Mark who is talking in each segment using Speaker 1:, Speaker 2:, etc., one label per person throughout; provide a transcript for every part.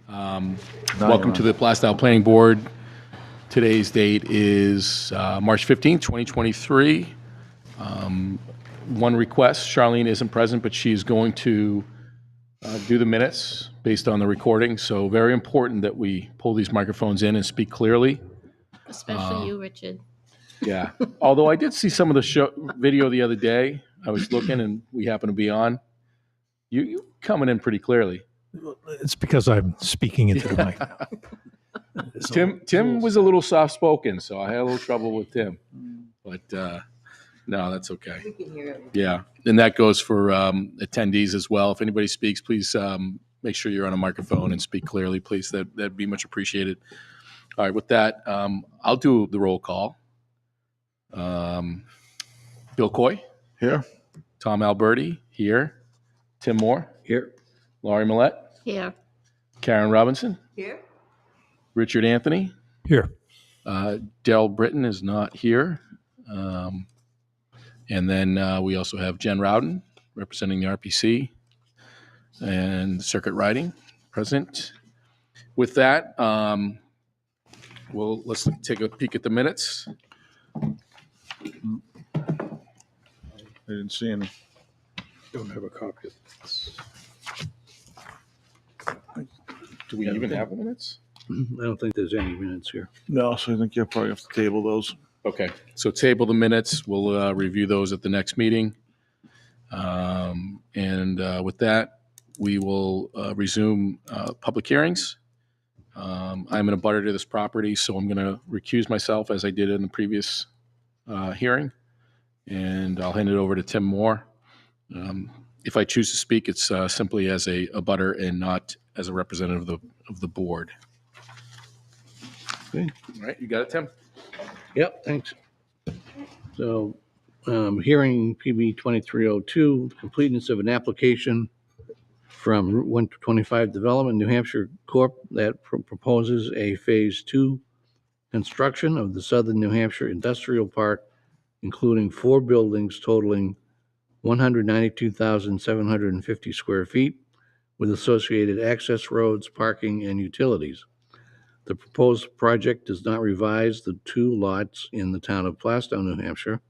Speaker 1: Welcome to the Plastow Planning Board. Today's date is March 15th, 2023. One request, Charlene isn't present, but she's going to do the minutes based on the recording. So very important that we pull these microphones in and speak clearly.
Speaker 2: Especially you, Richard.
Speaker 1: Yeah. Although I did see some of the video the other day. I was looking and we happened to be on. You coming in pretty clearly.
Speaker 3: It's because I'm speaking into the mic now.
Speaker 1: Tim was a little soft-spoken, so I had a little trouble with Tim. But no, that's okay.
Speaker 4: We can hear it.
Speaker 1: Yeah, and that goes for attendees as well. If anybody speaks, please make sure you're on a microphone and speak clearly, please. That'd be much appreciated. All right, with that, I'll do the roll call. Bill Coy?
Speaker 5: Here.
Speaker 1: Tom Alberti? Here. Tim Moore?
Speaker 5: Here.
Speaker 1: Laurie Millette?
Speaker 2: Here.
Speaker 1: Karen Robinson?
Speaker 4: Here?
Speaker 1: Richard Anthony?
Speaker 3: Here.
Speaker 1: Daryl Britton is not here. And then we also have Jen Rowden representing the RPC and Circuit Riding present. With that, let's take a peek at the minutes.
Speaker 5: I didn't see any.
Speaker 3: Don't have a copy of this.
Speaker 1: Do we even have the minutes?
Speaker 6: I don't think there's any minutes here.
Speaker 5: No, so I think you'll probably have to table those.
Speaker 1: Okay, so table the minutes. We'll review those at the next meeting. And with that, we will resume public hearings. I'm in a butter to this property, so I'm going to recuse myself as I did in the previous hearing. And I'll hand it over to Tim Moore. If I choose to speak, it's simply as a butter and not as a representative of the board.
Speaker 6: Okay.
Speaker 1: All right, you got it, Tim?
Speaker 6: Yep, thanks. So, hearing PB 2302, completeness of an application from Route 125 Development, New Hampshire Corp. That proposes a Phase 2 construction of the Southern New Hampshire Industrial Park, including 4 buildings totaling 192,750 square feet with associated access roads, parking, and utilities. The proposed project does not revise the 2 lots in the town of Plastow, New Hampshire,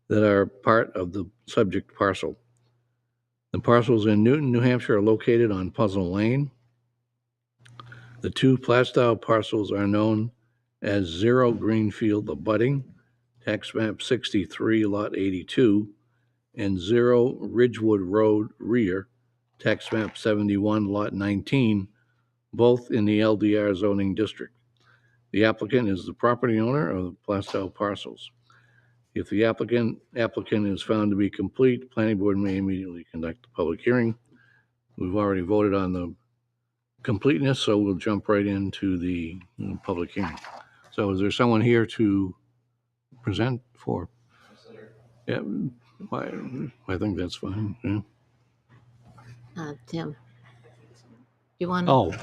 Speaker 6: that are part of the subject parcel. The parcels in Newton, New Hampshire are located on Puzzle Lane. The 2 Plastow parcels are known as 0 Greenfield Abutting, tax map 63, lot 82, and 0 Ridgewood Road Rear, tax map 71, lot 19, both in the LDR zoning district. The applicant is the property owner of the Plastow parcels. If the applicant is found to be complete, the planning board may immediately conduct the public hearing. We've already voted on the completeness, so we'll jump right into the public hearing. So is there someone here to present for? Yeah, I think that's fine. Yeah.
Speaker 2: Tim. You want
Speaker 6: Oh,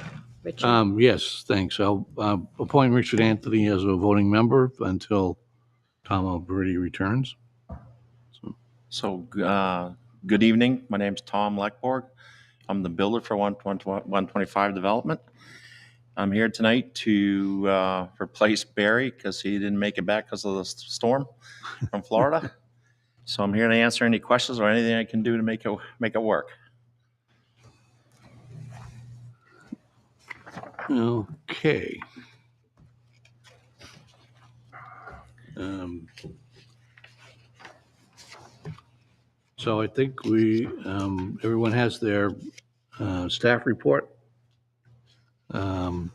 Speaker 2: Richard?
Speaker 6: yes, thanks. I'll appoint Richard Anthony as a voting member until Tom Alberti returns.
Speaker 7: So, good evening. My name's Tom Leckborg. I'm the builder for 125 Development. I'm here tonight to replace Barry because he didn't make it back because of the storm from Florida. So I'm here to answer any questions or anything I can do to make it work.
Speaker 6: Okay. So I think everyone has their staff report.
Speaker 2: And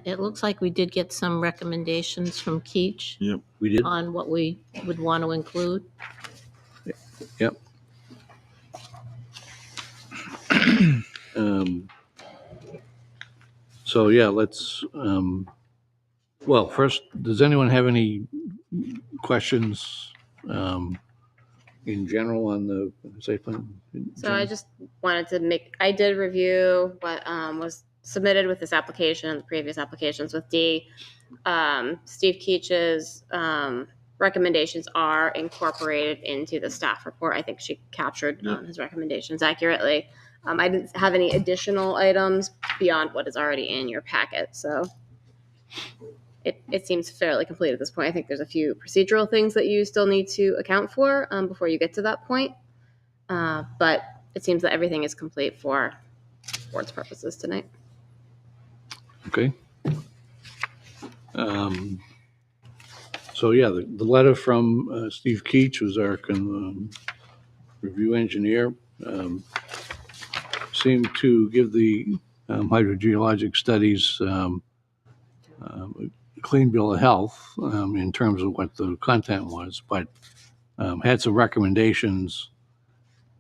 Speaker 2: it looks like we did get some recommendations from Keach
Speaker 5: Yep.
Speaker 6: We did.
Speaker 2: on what we would want to include.
Speaker 6: Yep. So yeah, let's, well, first, does anyone have any questions in general on the site plan?
Speaker 8: So I just wanted to I did review what was submitted with this application and the previous applications with D. Steve Keach's recommendations are incorporated into the staff report. I think she captured his recommendations accurately. I didn't have any additional items beyond what is already in your packet, so it seems fairly complete at this point. I think there's a few procedural things that you still need to account for before you get to that point, but it seems that everything is complete for board's purposes tonight.
Speaker 6: Okay. So yeah, the letter from Steve Keach, who's our review engineer, seemed to give the hydrogeologic studies a clean bill of health in terms of what the content was, but had some recommendations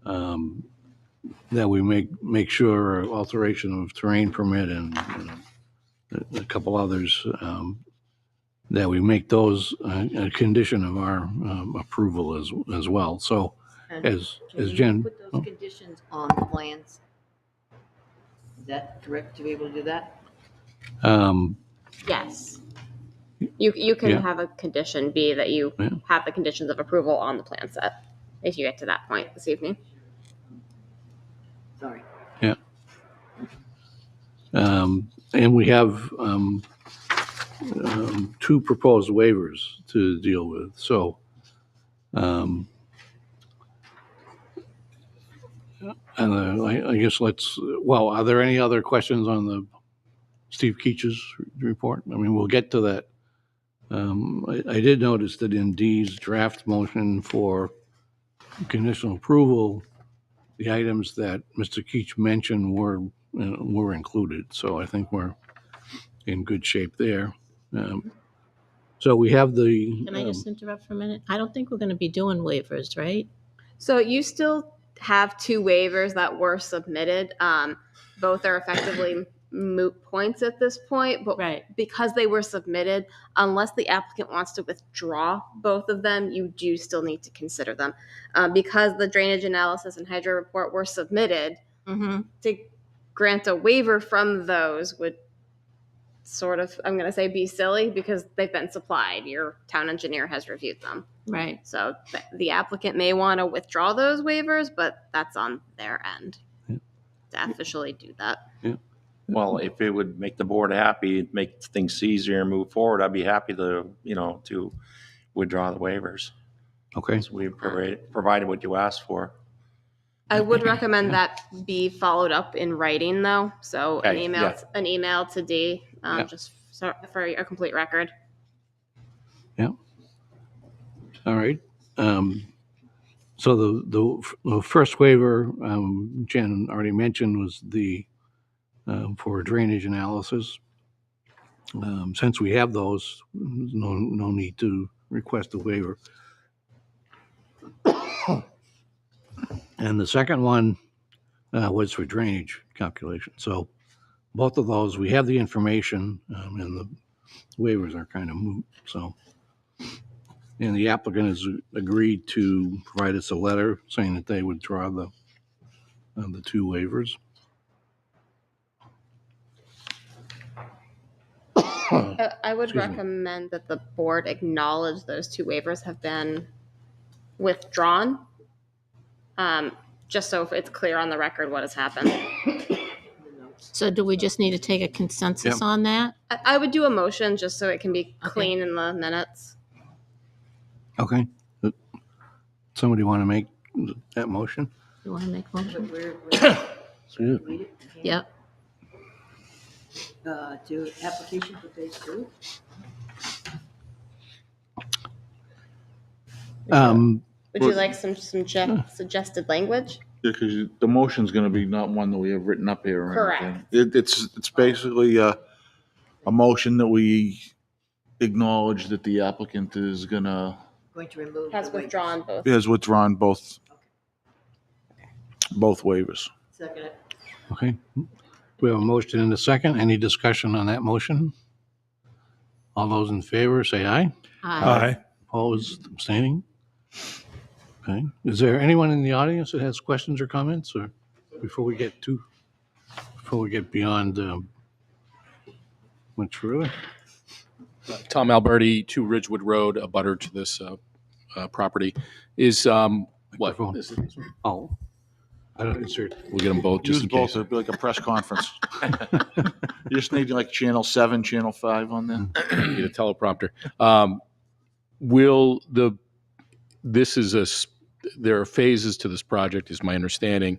Speaker 6: that we make sure alteration of terrain permit and a couple others that we make those a condition of our approval as well. So
Speaker 4: And
Speaker 6: as
Speaker 4: can you
Speaker 6: Jen,
Speaker 4: put those conditions on the plans? Is that correct to be able to do that?
Speaker 8: Yes. You can
Speaker 6: Yeah.
Speaker 8: have a condition be that you
Speaker 6: Yeah.
Speaker 8: have the conditions of approval on the plan set if you get to that point this evening.
Speaker 4: Sorry.
Speaker 6: and we have two proposed waivers to deal with. So and I guess are there any other questions on the Steve Keach's report? I mean, we'll get to that. I did notice that in Dee's draft motion for conditional approval, the items that Mr. Keach mentioned were included. So I think we're in good shape there. So we have the.
Speaker 2: Can I just interrupt for a minute? I don't think we're going to be doing waivers, right?
Speaker 8: So you still have two waivers that were submitted. Both are effectively moot points at this point, but
Speaker 2: Right.
Speaker 8: because they were submitted, unless the applicant wants to withdraw both of them, you do still need to consider them. Because the drainage analysis and hydro report were submitted,
Speaker 2: Mm-hmm.
Speaker 8: to grant a waiver from those would sort of, I'm going to say, be silly because they've been supplied. Your town engineer has reviewed them.
Speaker 2: Right.
Speaker 8: So the applicant may want to withdraw those waivers, but that's on their end to officially do that.
Speaker 7: Well, if it would make the board happy, make things easier and move forward, I'd be happy to, to withdraw the waivers.
Speaker 6: Okay.
Speaker 7: So we provided what you asked for.
Speaker 8: I would recommend that be followed up in writing though. So an
Speaker 7: Okay,
Speaker 8: email,
Speaker 7: yeah.
Speaker 8: an email to D,
Speaker 6: Yeah.
Speaker 8: just for a complete record.
Speaker 6: All right. So the first waiver Jen already mentioned was the for drainage analysis. Since we have those, there's no need to request a waiver. And the second one was for drainage calculation. So both of those, we have the information, and the waivers are kind of moot. So, and the applicant has agreed to provide us a letter saying that they would draw the two waivers.
Speaker 8: I would
Speaker 6: Excuse me.
Speaker 8: recommend that the board acknowledge those two waivers have been withdrawn. Just so it's clear on the record what has happened.
Speaker 2: So do we just need to take a consensus
Speaker 6: Yep.
Speaker 2: on that?
Speaker 8: I would do a motion just so it can be
Speaker 2: Okay.
Speaker 8: clean in the minutes.
Speaker 6: Okay. Somebody want to make that motion?
Speaker 2: You want to make a motion?
Speaker 6: Yeah.
Speaker 4: Read it.
Speaker 2: Yep.
Speaker 4: To application for phase 2.
Speaker 8: Would you like some suggested language?
Speaker 5: Yeah, because the motion's gonna be not one that we have written up here or anything.
Speaker 8: Correct.
Speaker 5: It's basically a motion that we acknowledge that the applicant is gonna,
Speaker 4: Going to remove.
Speaker 8: Has
Speaker 4: the waivers.
Speaker 8: withdrawn both.
Speaker 5: has withdrawn both waivers.
Speaker 4: Second it.
Speaker 6: Okay. We have a motion and a second. Any discussion on that motion? All those in favor, say aye.
Speaker 3: Aye.
Speaker 6: Opposed, abstaining? Okay. Is there anyone in the audience that has questions or comments, or before we get beyond much further?
Speaker 1: Tom Alberti, 2 Ridgewood Road, a butter to this property. Is what?
Speaker 6: Microphone.
Speaker 1: This is-
Speaker 6: Oh, I don't insert.
Speaker 1: We'll get them both just
Speaker 5: Use
Speaker 1: in
Speaker 5: both,
Speaker 1: case.
Speaker 5: it'd be like a press conference. You just need like channel 7, channel 5 on there.
Speaker 1: Get a teleprompter. Will the this is a s- there are phases to this project, is my understanding.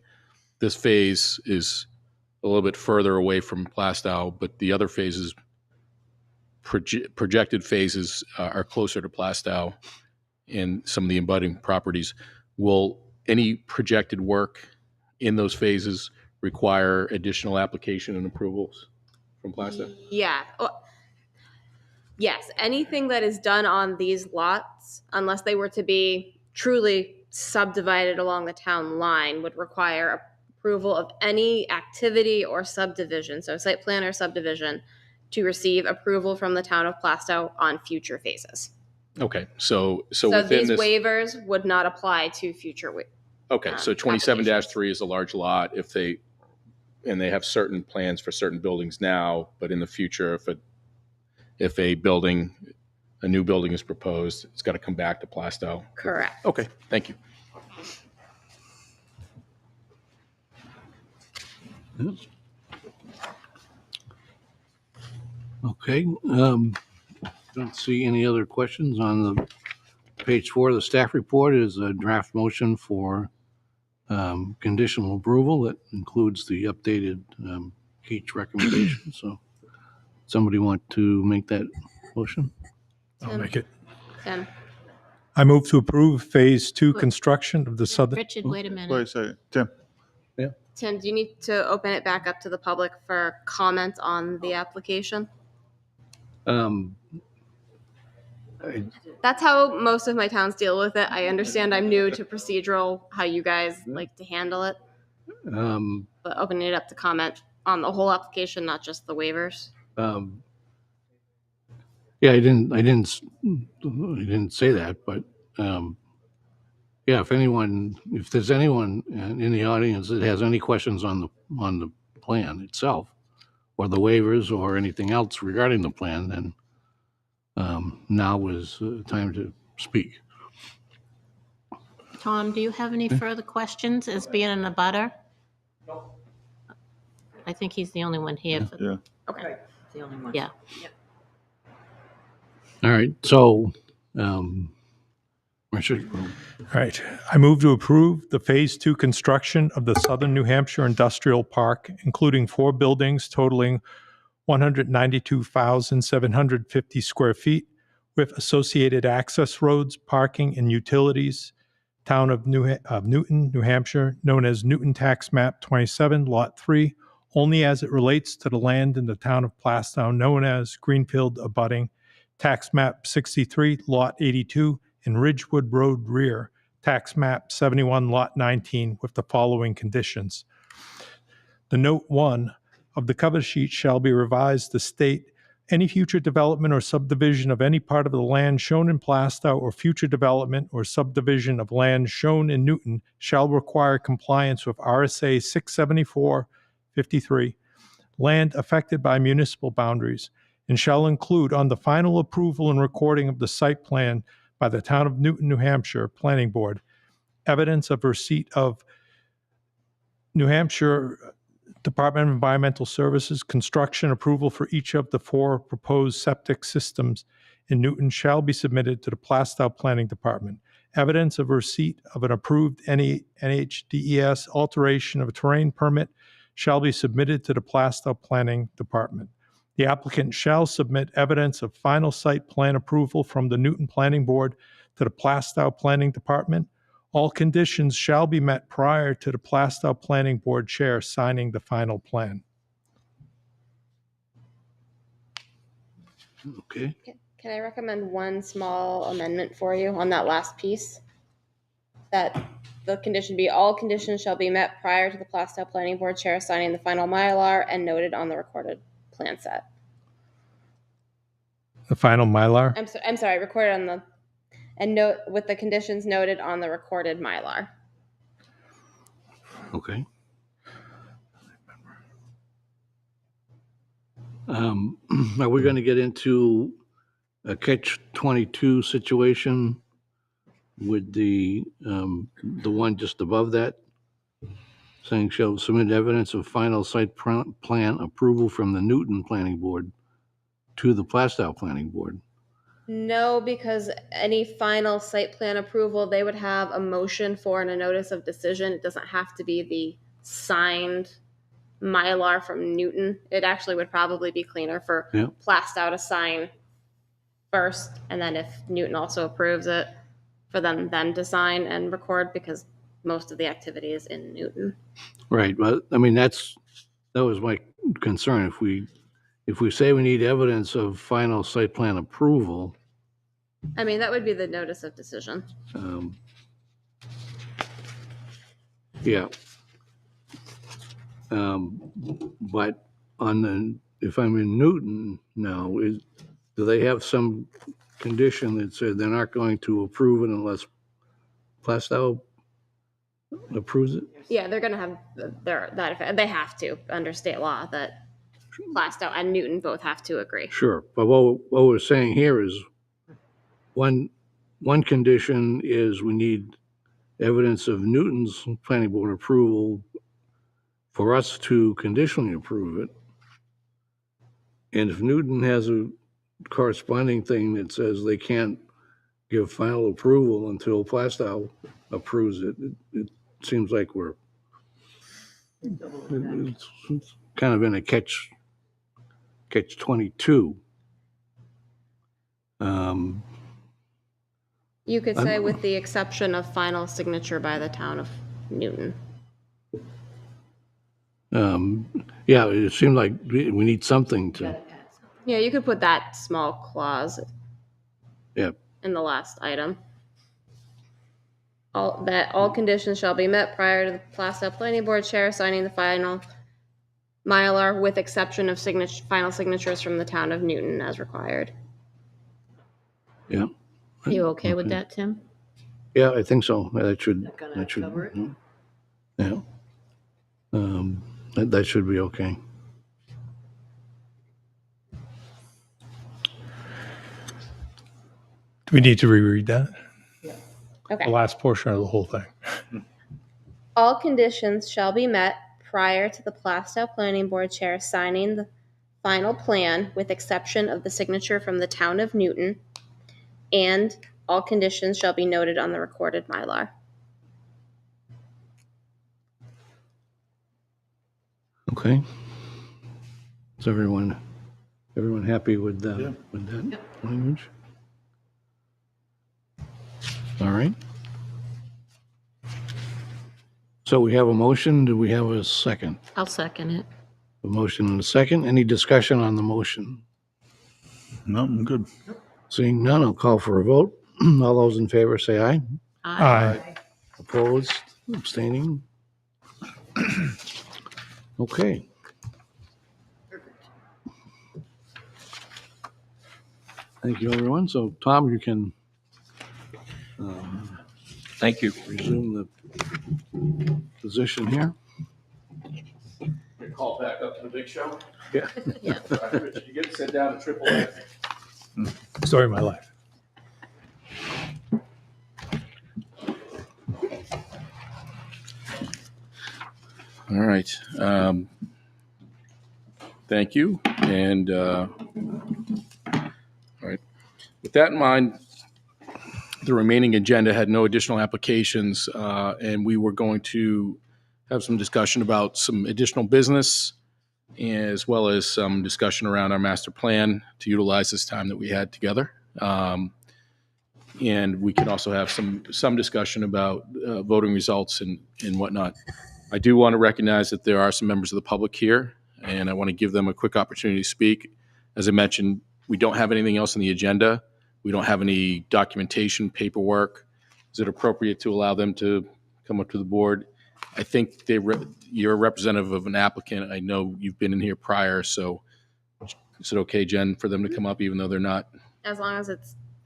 Speaker 1: This phase is a little bit further away from Plastow, but the other phases, projected phases, are closer to Plastow and some of the abutting properties. Will any projected work in those phases require additional application and approvals from Plastow?
Speaker 8: Yeah. Yes, anything that is done on these lots, unless they were to be truly subdivided along the town line, would require approval of any activity or subdivision, so site plan or subdivision, to receive approval from the town of Plastow on future phases.
Speaker 1: Okay, so
Speaker 8: So
Speaker 1: within
Speaker 8: these
Speaker 1: this,
Speaker 8: waivers would not apply to future.
Speaker 1: okay, so 27-3 is a large lot. If they have certain plans for certain buildings now, but in the future, if a new building is proposed, it's got to come back to Plastow.
Speaker 8: Correct.
Speaker 1: Okay, thank you.
Speaker 6: Yes. Okay. Don't see any other questions on the page 4 of the staff report. Is a draft motion for conditional approval that includes the updated each recommendation. So, somebody want to make that motion?
Speaker 3: I'll make it.
Speaker 8: Tim.
Speaker 3: I move to approve Phase 2
Speaker 2: Wait.
Speaker 3: construction of the southern.
Speaker 2: Richard, wait a
Speaker 5: Wait a
Speaker 2: minute.
Speaker 5: second, Tim.
Speaker 8: Tim, do you need to open it back up to the public for comment on the application?
Speaker 6: Um,
Speaker 8: That's how most of my towns deal with it. I understand I'm new to procedural, how you guys like to handle it, but opening it up to comment on the whole application, not just the waivers.
Speaker 6: Yeah, I didn't say that, but yeah, if there's anyone in the audience that has any questions on the plan itself, or the waivers, or anything else regarding the plan, then now is time to speak.
Speaker 2: Tom, do you have any further questions as being in a butter? No. I think he's the only one here. For,
Speaker 5: Yeah.
Speaker 8: Okay.
Speaker 4: The only one.
Speaker 2: yeah.
Speaker 6: All right, so Richard,
Speaker 3: All right. I move to approve the Phase 2 construction of the Southern New Hampshire Industrial Park, including 4 buildings totaling 192,750 square feet with associated access roads, parking, and utilities. Town of Newton, New Hampshire, known as Newton Tax Map 27, Lot 3, only as it relates to the land in the town of Plastow, known as Greenfield abutting. Tax Map 63, Lot 82, in Ridgewood Road rear, Tax Map 71, Lot 19, with the following conditions. The Note 1 of the cover sheet shall be revised to state any future development or subdivision of any part of the land shown in Plastow or future development or subdivision of land shown in Newton shall require compliance with RSA 674-53, land affected by municipal boundaries, and shall include on the final approval and recording of the site plan by the Town of Newton, New Hampshire Planning Board, evidence of receipt of New Hampshire Department of Environmental Services construction approval for each of the 4 proposed septic systems in Newton shall be submitted to the Plastow Planning Department. Evidence of receipt of an approved NHDES alteration of a terrain permit shall be submitted to the Plastow Planning Department. The applicant shall submit evidence of final site plan approval from the Newton Planning Board to the Plastow Planning Department. All conditions shall be met prior to the Plastow Planning Board Chair signing the final plan.
Speaker 6: okay.
Speaker 8: Can I recommend one small amendment for you on that last piece? That the condition be all conditions shall be met prior to the Plastow Planning Board Chair signing the final Mylar and noted on the recorded plan set.
Speaker 3: The final Mylar?
Speaker 8: I'm sorry, recorded on the, and note with the conditions noted on the recorded Mylar.
Speaker 6: Okay. Are we going to get into a catch-22 situation with the one just above that, saying shall submit evidence of final site plan approval from the Newton Planning Board to the Plastow Planning Board.
Speaker 8: No, because any final site plan approval, they would have a motion for and a notice of decision. It doesn't have to be the signed Mylar from Newton. It actually would probably be cleaner for
Speaker 6: Yeah.
Speaker 8: Plastow to sign first, and then if Newton also approves it, for them then to sign and record, because most of the activity is in Newton.
Speaker 6: Right, but I mean, that was my concern. If we say we need evidence of final site plan approval,
Speaker 8: I mean, that would be the notice of decision.
Speaker 6: yeah. But if I'm in Newton now, do they have some condition that said they're not going to approve it unless Plastow approves it?
Speaker 8: Yeah, they're gonna have they have to, under state law, that Plastow and Newton both have to agree.
Speaker 6: Sure, but what we're saying here is one condition is we need evidence of Newton's planning board approval for us to conditionally approve it. And if Newton has a corresponding thing that says they can't give final approval until Plastow approves it, it seems like it's kind of in a catch-22.
Speaker 8: You could say with the exception of final signature by the town of Newton.
Speaker 6: Yeah, it seemed like we need something to,
Speaker 8: Yeah, you could put that small clause
Speaker 6: yeah,
Speaker 8: in the last item. All conditions shall be met prior to the Plastow Planning Board chair signing the final Mylar, with exception of final signatures from the town of Newton as required.
Speaker 6: yeah.
Speaker 2: Are you okay with that, Tim?
Speaker 6: Yeah, I think so. That should
Speaker 4: cover it?
Speaker 6: yeah. That should be okay.
Speaker 3: Do we need to reread that?
Speaker 8: Okay.
Speaker 3: The last portion of the whole thing.
Speaker 8: All conditions shall be met prior to the Plastow Planning Board chair signing the final plan, with exception of the signature from the town of Newton, and all conditions shall be noted on the recorded Mylar.
Speaker 6: Okay. Is everyone happy with that?
Speaker 5: Yeah.
Speaker 6: With that language? All right. So we have a motion. Do we have a second?
Speaker 2: I'll second it.
Speaker 6: A motion and a second. Any discussion on the motion?
Speaker 5: No, I'm good.
Speaker 6: Seeing none, I'll call for a vote. All those in favor say aye.
Speaker 3: Aye.
Speaker 6: Opposed, abstaining? Okay. Thank you, everyone. So, Tom, you can
Speaker 7: Thank you.
Speaker 6: resume the position here.
Speaker 1: Call back up to the big show.
Speaker 6: Yeah.
Speaker 2: Yeah.
Speaker 1: Richard, you get to sit down at AAA.
Speaker 3: Story of my life.
Speaker 1: All right. Thank you. And all right. With that in mind, the remaining agenda had no additional applications, and we were going to have some discussion about some additional business, as well as some discussion around our master plan to utilize this time that we had together. And we can also have some discussion about voting results and whatnot. I do want to recognize that there are some members of the public here, and I want to give them a quick opportunity to speak. As I mentioned, we don't have anything else on the agenda. We don't have any documentation, paperwork. Is it appropriate to allow them to come up to the board? I think you're a representative of an applicant. I know you've been in here prior, so is it okay, Jen, for them to come up even though they're not?
Speaker 8: As long as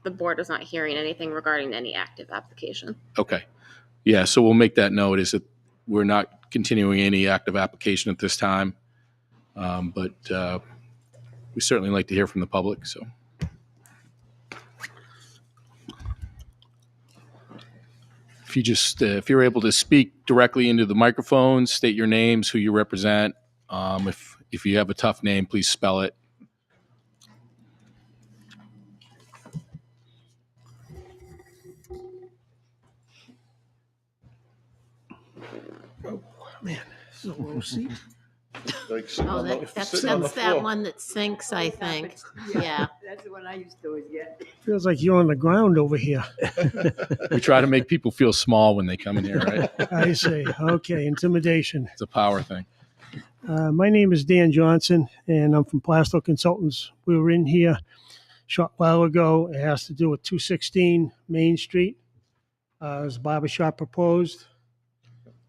Speaker 8: the board is not hearing anything regarding any active application.
Speaker 1: Okay. Yeah, so we'll make that note, is that we're not continuing any active application at this time. But we certainly like to hear from the public, so. if you just, if you're able to speak directly into the microphone, state your names, who you represent. If you have a tough name, please spell it.
Speaker 5: Like,
Speaker 2: Oh, that's that one that sinks, I think. Yeah.
Speaker 4: That's the one I used to always get.
Speaker 9: Feels like you're on the ground over here.
Speaker 1: We try to make people feel small when they come in here, right?
Speaker 9: I see. Okay, intimidation.
Speaker 1: It's a power thing.
Speaker 9: My name is Dan Johnson, and I'm from Plaistow Consultants. We were in here a short while ago. It has to do with 216 Main Street. There's a barber shop proposed.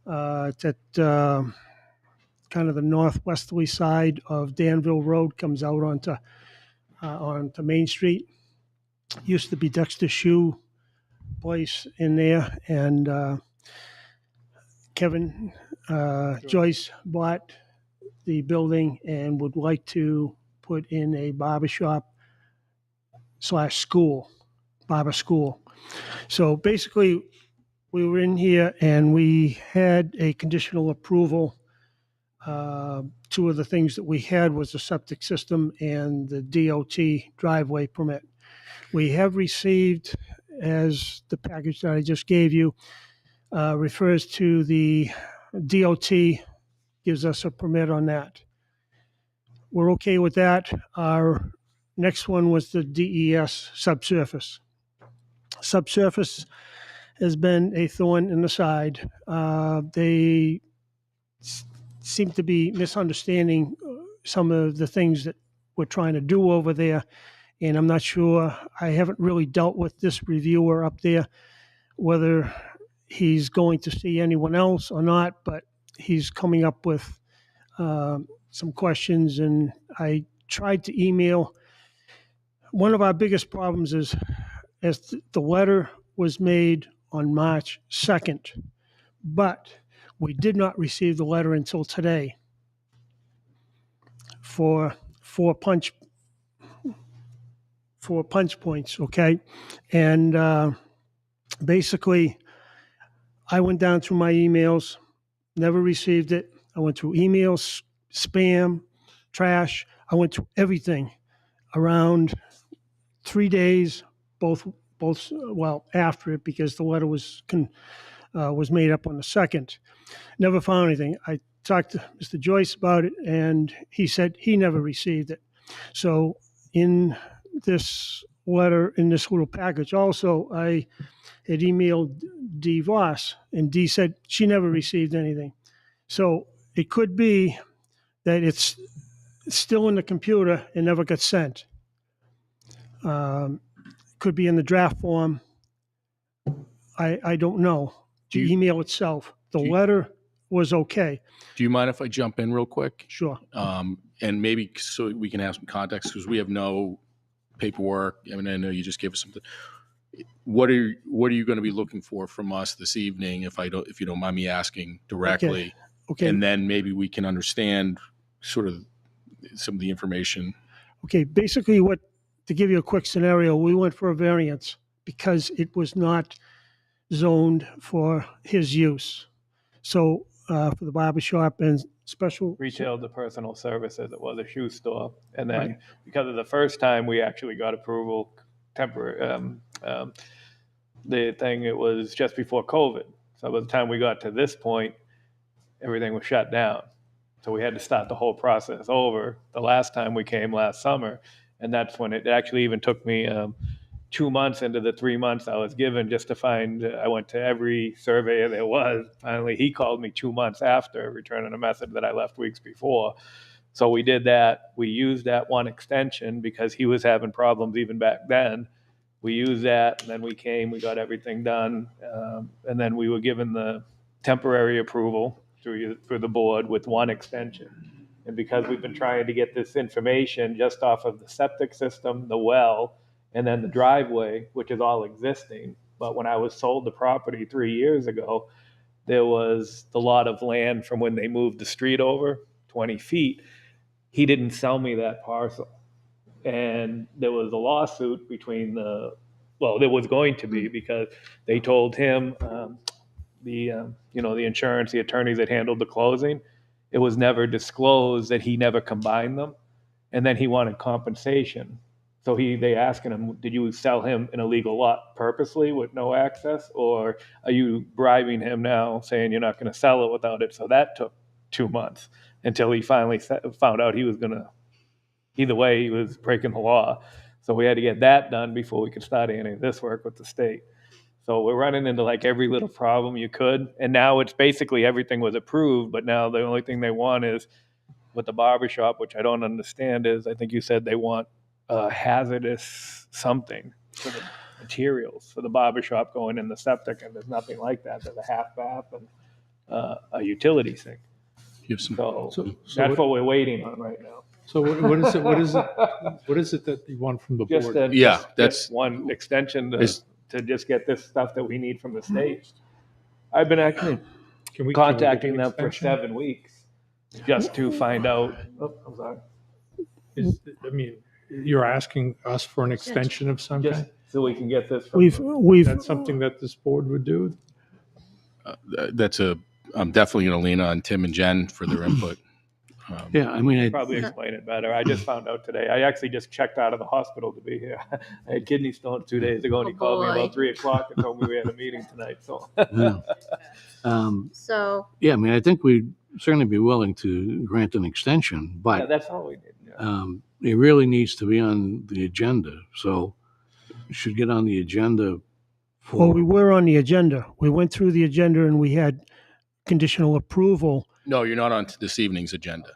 Speaker 9: It's at kind of the northwesterly side of Danville Road, comes out onto Main Street. Used to be Dexter Shoe Place in there, and Kevin Joyce bought the building and would like to put in a barbershop / school, barber school. So basically, we were in here and we had a conditional approval. Two of the things that we had was the septic system and the DOT driveway permit. We have received, as the package that I just gave you refers to, the DOT gives us a permit on that. We're okay with that. Our next one was the DES subsurface. Subsurface has been a thorn in the side. They seem to be misunderstanding some of the things that we're trying to do over there. And I'm not sure, I haven't really dealt with this reviewer up there, whether he's going to see anyone else or not, but he's coming up with some questions, and I tried to email. One of our biggest problems is, as the letter was made on March 2nd, but we did not receive the letter until today for four punch points, okay? And basically, I went down through my emails, never received it. I went through emails, spam, trash. I went through everything around 3 days, both well, after it, because the letter was made up on the 2nd. Never found anything. I talked to Mr. Joyce about it, and he said he never received it. So in this letter, in this little package also, I had emailed Dee Voss, and Dee said she never received anything. So it could be that it's still in the computer and never got sent. Could be in the draft form. I don't know. The email itself, the letter was okay.
Speaker 1: Do you mind if I jump in real quick?
Speaker 9: Sure.
Speaker 1: And maybe so we can have some context, because we have no paperwork. I mean, I know you just gave us something. What are you going to be looking for from us this evening, if you don't mind me asking directly?
Speaker 9: Okay.
Speaker 1: And then maybe we can understand sort of some of the information.
Speaker 9: Okay. Basically, to give you a quick scenario, we went for a variance because it was not zoned for his use. So for the barber shop and special
Speaker 10: retail to personal services, it was a shoe store. And then
Speaker 9: Right.
Speaker 10: because of the first time we actually got approval, temporary, the thing, it was just before COVID. So by the time we got to this point, everything was shut down. So we had to start the whole process over the last time we came last summer. And that's when it actually even took me 2 months into the 3 months I was given just to find. I went to every surveyor there was. Finally, he called me 2 months after, returning a message that I left weeks before. So we did that. We used that one extension because he was having problems even back then. We used that, and then we came, we got everything done. And then we were given the temporary approval through the board with one extension. And because we've been trying to get this information just off of the septic system, the well, and then the driveway, which is all existing. But when I was sold the property 3 years ago, there was the lot of land from when they moved the street over 20 feet. He didn't sell me that parcel. And there was a lawsuit between there was going to be, because they told him, the insurance, the attorneys that handled the closing, it was never disclosed that he never combined them. And then he wanted compensation. So they asking him, did you sell him an illegal lot purposely with no access? Or are you bribing him now saying you're not going to sell it without it? So that took 2 months until he finally found out he was going to, either way, he was breaking the law. So we had to get that done before we could start any of this work with the state. So we're running into like every little problem you could. And now it's basically everything was approved, but now the only thing they want is with the barbershop, which I don't understand, is I think you said they want hazardous something for the materials for the barbershop going in the septic, and there's nothing like that. There's a half bath and a utility sink.
Speaker 1: You have some,
Speaker 10: So that's what we're waiting on right now.
Speaker 3: So what is it? What is it that you want from the
Speaker 10: Just
Speaker 3: board?
Speaker 10: that,
Speaker 1: Yeah,
Speaker 10: just
Speaker 1: that's-
Speaker 10: one extension
Speaker 1: Is-
Speaker 10: to just get this stuff that we need from the state. I've been actually
Speaker 3: Can we
Speaker 10: contacting
Speaker 3: get
Speaker 10: them
Speaker 3: an
Speaker 10: for
Speaker 3: extension?
Speaker 10: 7 weeks just to find out. Oh, I'm sorry.
Speaker 3: I mean, you're asking us for an extension of some
Speaker 10: Just
Speaker 3: kind?
Speaker 10: so we can get this from
Speaker 9: We've
Speaker 3: That's something that this board would do?
Speaker 1: I'm definitely going to lean on Tim and Jen for their input.
Speaker 6: Yeah, I mean,
Speaker 10: probably explain it better. I just found out today. I actually just checked out of the hospital to be here. I had kidney stones 2 days ago, and he
Speaker 2: Oh,
Speaker 10: called me
Speaker 2: boy.
Speaker 10: about 3:00 and told me we had a meeting tonight. So
Speaker 6: yeah.
Speaker 8: So
Speaker 6: Yeah, I mean, I think we'd certainly be willing to grant an extension,
Speaker 10: yeah,
Speaker 6: but
Speaker 10: that's all we did. Yeah.
Speaker 6: it really needs to be on the agenda. So it should get on the agenda for.
Speaker 9: Well, we were on the agenda. We went through the agenda and we had conditional approval.
Speaker 1: No, you're not on this evening's agenda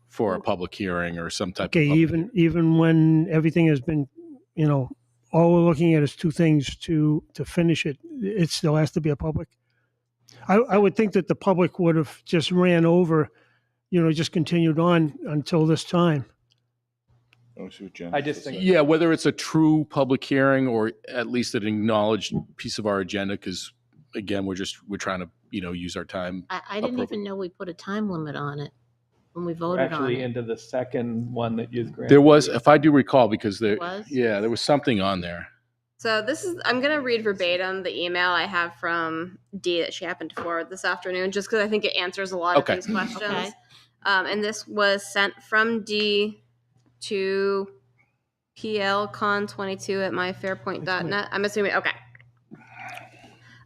Speaker 1: for a public hearing or some type
Speaker 9: Okay,
Speaker 1: of public
Speaker 9: even when everything has been, all we're looking at is two things to finish it. It still has to be a public. I would think that the public would have just ran over, just continued on until this time.
Speaker 10: I just think
Speaker 1: Yeah, whether it's a true public hearing or at least an acknowledged piece of our agenda, because again, we're trying to, use our time.
Speaker 2: I didn't even know we put a time limit on it when we voted on
Speaker 10: actually
Speaker 2: it.
Speaker 10: into the second one that you granted.
Speaker 1: There was, if I do recall, because there
Speaker 2: Was?
Speaker 1: was something on there.
Speaker 8: So I'm going to read verbatim the email I have from Dee that she happened to forward this afternoon, just because I think it answers a lot
Speaker 1: Okay.
Speaker 8: of these questions.
Speaker 2: Okay.
Speaker 8: And this was sent from Dee to plcon22@myfairpoint.net. I'm assuming, okay.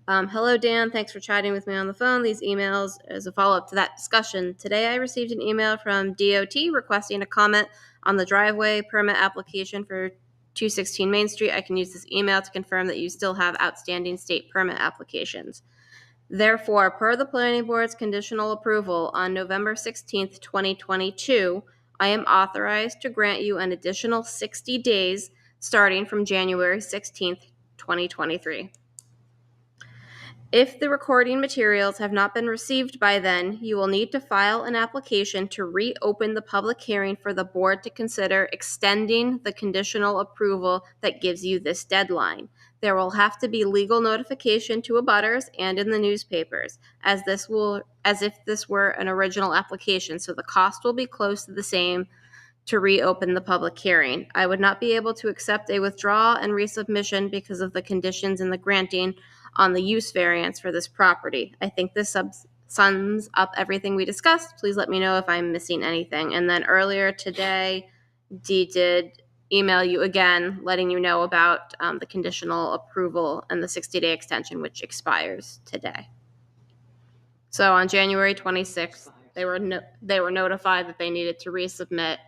Speaker 8: Hello, Dan. Thanks for chatting with me on the phone. These emails as a follow-up to that discussion. Today, I received an email from DOT requesting a comment on the driveway permit application for 216 Main Street. I can use this email to confirm that you still have outstanding state permit applications. Therefore, per the Planning Board's conditional approval on November 16th, 2022, I am authorized to grant you an additional 60 days starting from January 16th, 2023. If the recording materials have not been received by then, you will need to file an application to reopen the public hearing for the board to consider extending the conditional approval that gives you this deadline. There will have to be legal notification to abutters and in the newspapers, as if this were an original application, so the cost will be close to the same to reopen the public hearing. I would not be able to accept a withdrawal and resubmission because of the conditions in the granting on the use variance for this property. I think this sums up everything we discussed. Please let me know if I'm missing anything. And then earlier today, Dee did email you again, letting you know about the conditional approval and the 60-day extension, which expires today. So on January 26th, they were notified that they needed to resubmit.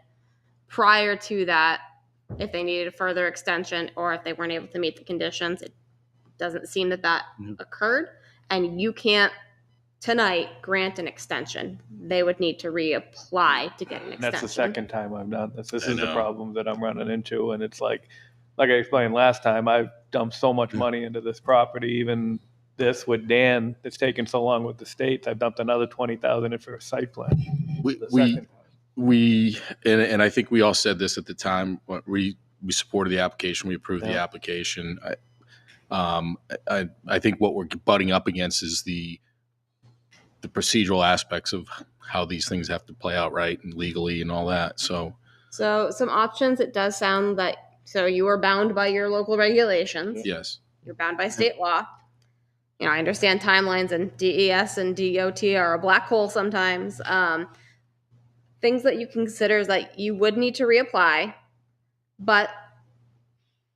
Speaker 8: Prior to that, if they needed a further extension or if they weren't able to meet the conditions, it doesn't seem that occurred. And you can't tonight grant an extension. They would need to reapply to get an extension.
Speaker 10: That's the second time I've done this. This is the
Speaker 1: know.
Speaker 10: problem that I'm running into. And it's like I explained last time, I've dumped so much money into this property. Even this with Dan, it's taken so long with the states. I've dumped another $20,000 in for a site plan.
Speaker 1: And I think we all said this at the time. We supported the application. We approved the application. I think what we're butting up against is the procedural aspects of how these things have to play out right and legally and all that. So
Speaker 8: some options. It does sound so you are bound by your local regulations.
Speaker 1: yes,
Speaker 8: You're bound by state law. I understand timelines and DES and DOT are a black hole sometimes. Things that you consider is that you would need to reapply, but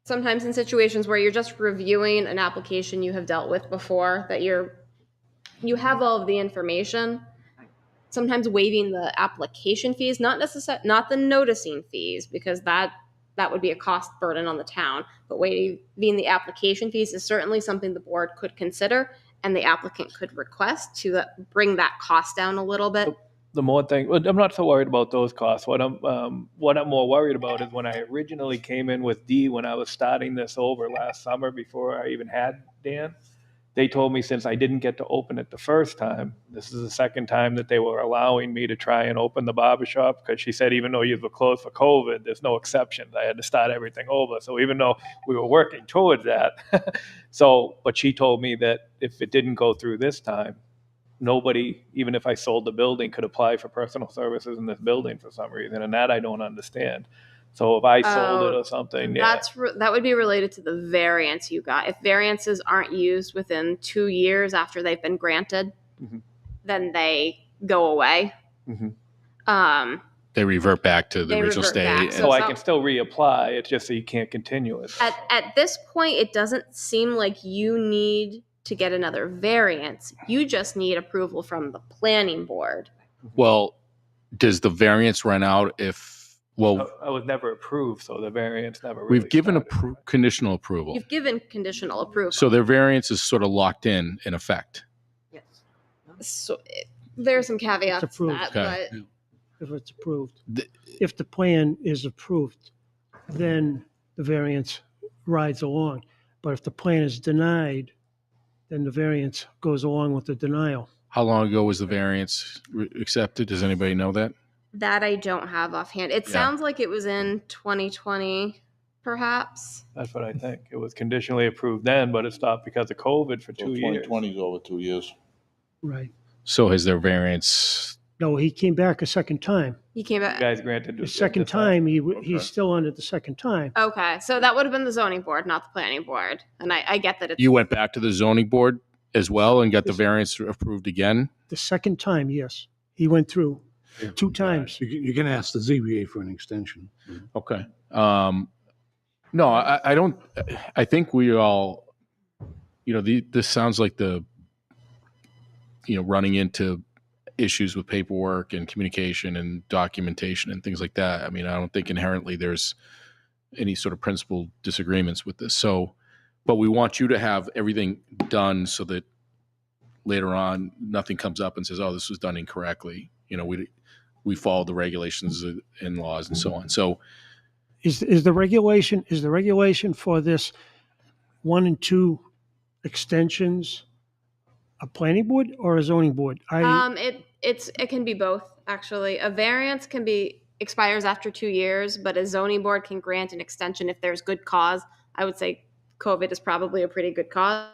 Speaker 8: sometimes in situations where you're just reviewing an application you have dealt with before, that you have all of the information, sometimes waiving the application fees, not the noticing fees, because that would be a cost burden on the town, but waiving the application fees is certainly something the board could consider and the applicant could request to bring that cost down a little bit.
Speaker 10: The more thing, well, I'm not so worried about those costs. What I'm more worried about is when I originally came in with D, when I was starting this over last summer before I even had Dan, they told me since I didn't get to open it the first time, this is the second time that they were allowing me to try and open the barbershop, because she said even though you were closed for COVID, there's no exceptions. I had to start everything over. So even though we were working towards that, but she told me that if it didn't go through this time, nobody, even if I sold the building, could apply for personal services in this building for some reason, and that I don't understand. So if I sold it or something, yeah.
Speaker 8: That would be related to the variance you got. If variances aren't used within 2 years after they've been granted, then they go away.
Speaker 1: They revert back to the
Speaker 8: They
Speaker 1: original
Speaker 8: revert
Speaker 1: state.
Speaker 8: back.
Speaker 1: and-
Speaker 10: So I can still reapply. It's just that you can't continue it.
Speaker 8: At this point, it doesn't seem like you need to get another variance. You just need approval from the planning board.
Speaker 1: Well, does the variance run out if, well,
Speaker 10: I was never approved, so the variance never really
Speaker 1: we've given
Speaker 10: started.
Speaker 1: conditional approval.
Speaker 8: You've given conditional approval.
Speaker 1: So their variance is sort of locked in effect.
Speaker 4: Yes.
Speaker 8: So there's some caveats
Speaker 9: It's
Speaker 8: to
Speaker 9: approved.
Speaker 8: that,
Speaker 1: Okay.
Speaker 8: but
Speaker 9: If it's approved.
Speaker 1: The-
Speaker 9: If the plan is approved, then the variance rides along. But if the plan is denied, then the variance goes along with the denial.
Speaker 1: How long ago was the variance accepted? Does anybody know that?
Speaker 8: that I don't have offhand. It
Speaker 1: Yeah.
Speaker 8: sounds like it was in 2020, perhaps.
Speaker 10: That's what I think. It was conditionally approved then, but it stopped because of COVID for
Speaker 5: So
Speaker 10: 2 years.
Speaker 5: 2020 is over 2 years.
Speaker 9: Right.
Speaker 1: So has their variance,
Speaker 9: No, he came back a second time.
Speaker 8: He came
Speaker 10: You
Speaker 8: back.
Speaker 10: guys granted.
Speaker 9: The second time, he's still on it the second time.
Speaker 8: Okay, so that would have been the zoning board, not the planning board. And I get that it's.
Speaker 1: you went back to the zoning board as well and got the variance approved again?
Speaker 9: The second time, yes. He went through 2 times.
Speaker 6: You can ask the ZBA for an extension.
Speaker 1: Okay. No, I don't, I think we all, this sounds like running into issues with paperwork and communication and documentation and things like that. I mean, I don't think inherently there's any sort of principal disagreements with this. So, but we want you to have everything done so that later on, nothing comes up and says, oh, this was done incorrectly. We follow the regulations and laws and so on. So
Speaker 9: Is the regulation for this 1 and 2 extensions a planning board or a zoning board?
Speaker 8: It can be both, actually. A variance expires after 2 years, but a zoning board can grant an extension if there's good cause. I would say COVID is probably a pretty good cause.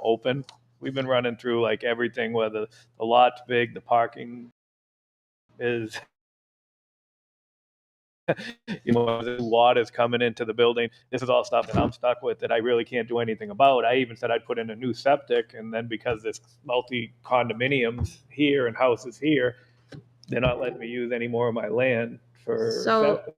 Speaker 10: Open. We've been running through like everything, whether the lot's big, the parking is, the water's coming into the building. This is all stuff that I'm stuck with that I really can't do anything about. I even said I'd put in a new septic, and then because there's multi condominiums here and houses here, they're not letting me use any more of my land for septic.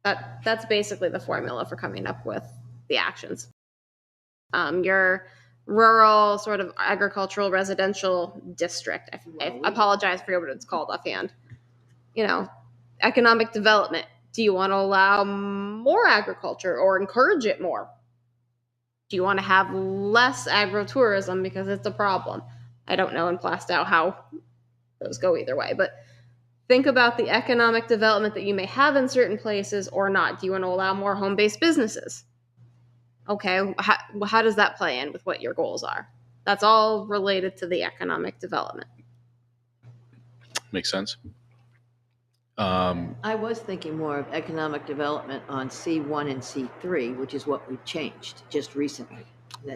Speaker 8: That's basically the formula for coming up with the actions. Your rural sort of agricultural residential district. I apologize for what it's called offhand. Economic development. Do you want to allow more agriculture or encourage it more? Do you want to have less agritourism because it's a problem? I don't know in Plastow how those go either way, but think about the economic development that you may have in certain places or not. Do you want to allow more home-based businesses? Okay, how does that play in with what your goals are? That's all related to the economic development.
Speaker 1: Makes sense.
Speaker 4: I was thinking more of economic development on C1 and C3, which is what we've changed just recently.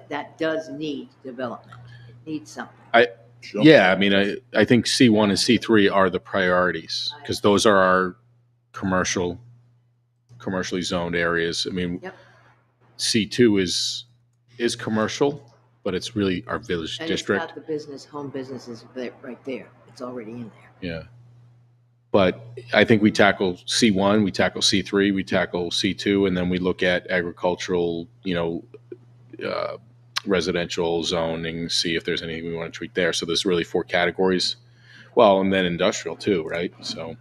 Speaker 4: That does need development. It needs something.
Speaker 1: Yeah, I mean, I think C1 and C3 are the priorities because those are our commercially zoned areas. I mean,
Speaker 4: Yep.
Speaker 1: C2 is commercial, but it's really our village
Speaker 4: And
Speaker 1: district.
Speaker 4: it's got the home businesses right there. It's already in there.
Speaker 1: Yeah. But I think we tackle C1, we tackle C3, we tackle C2, and then we look at agricultural, residential zoning, see if there's anything we want to tweak there. So there's really 4 categories. Well, and then industrial too, right? So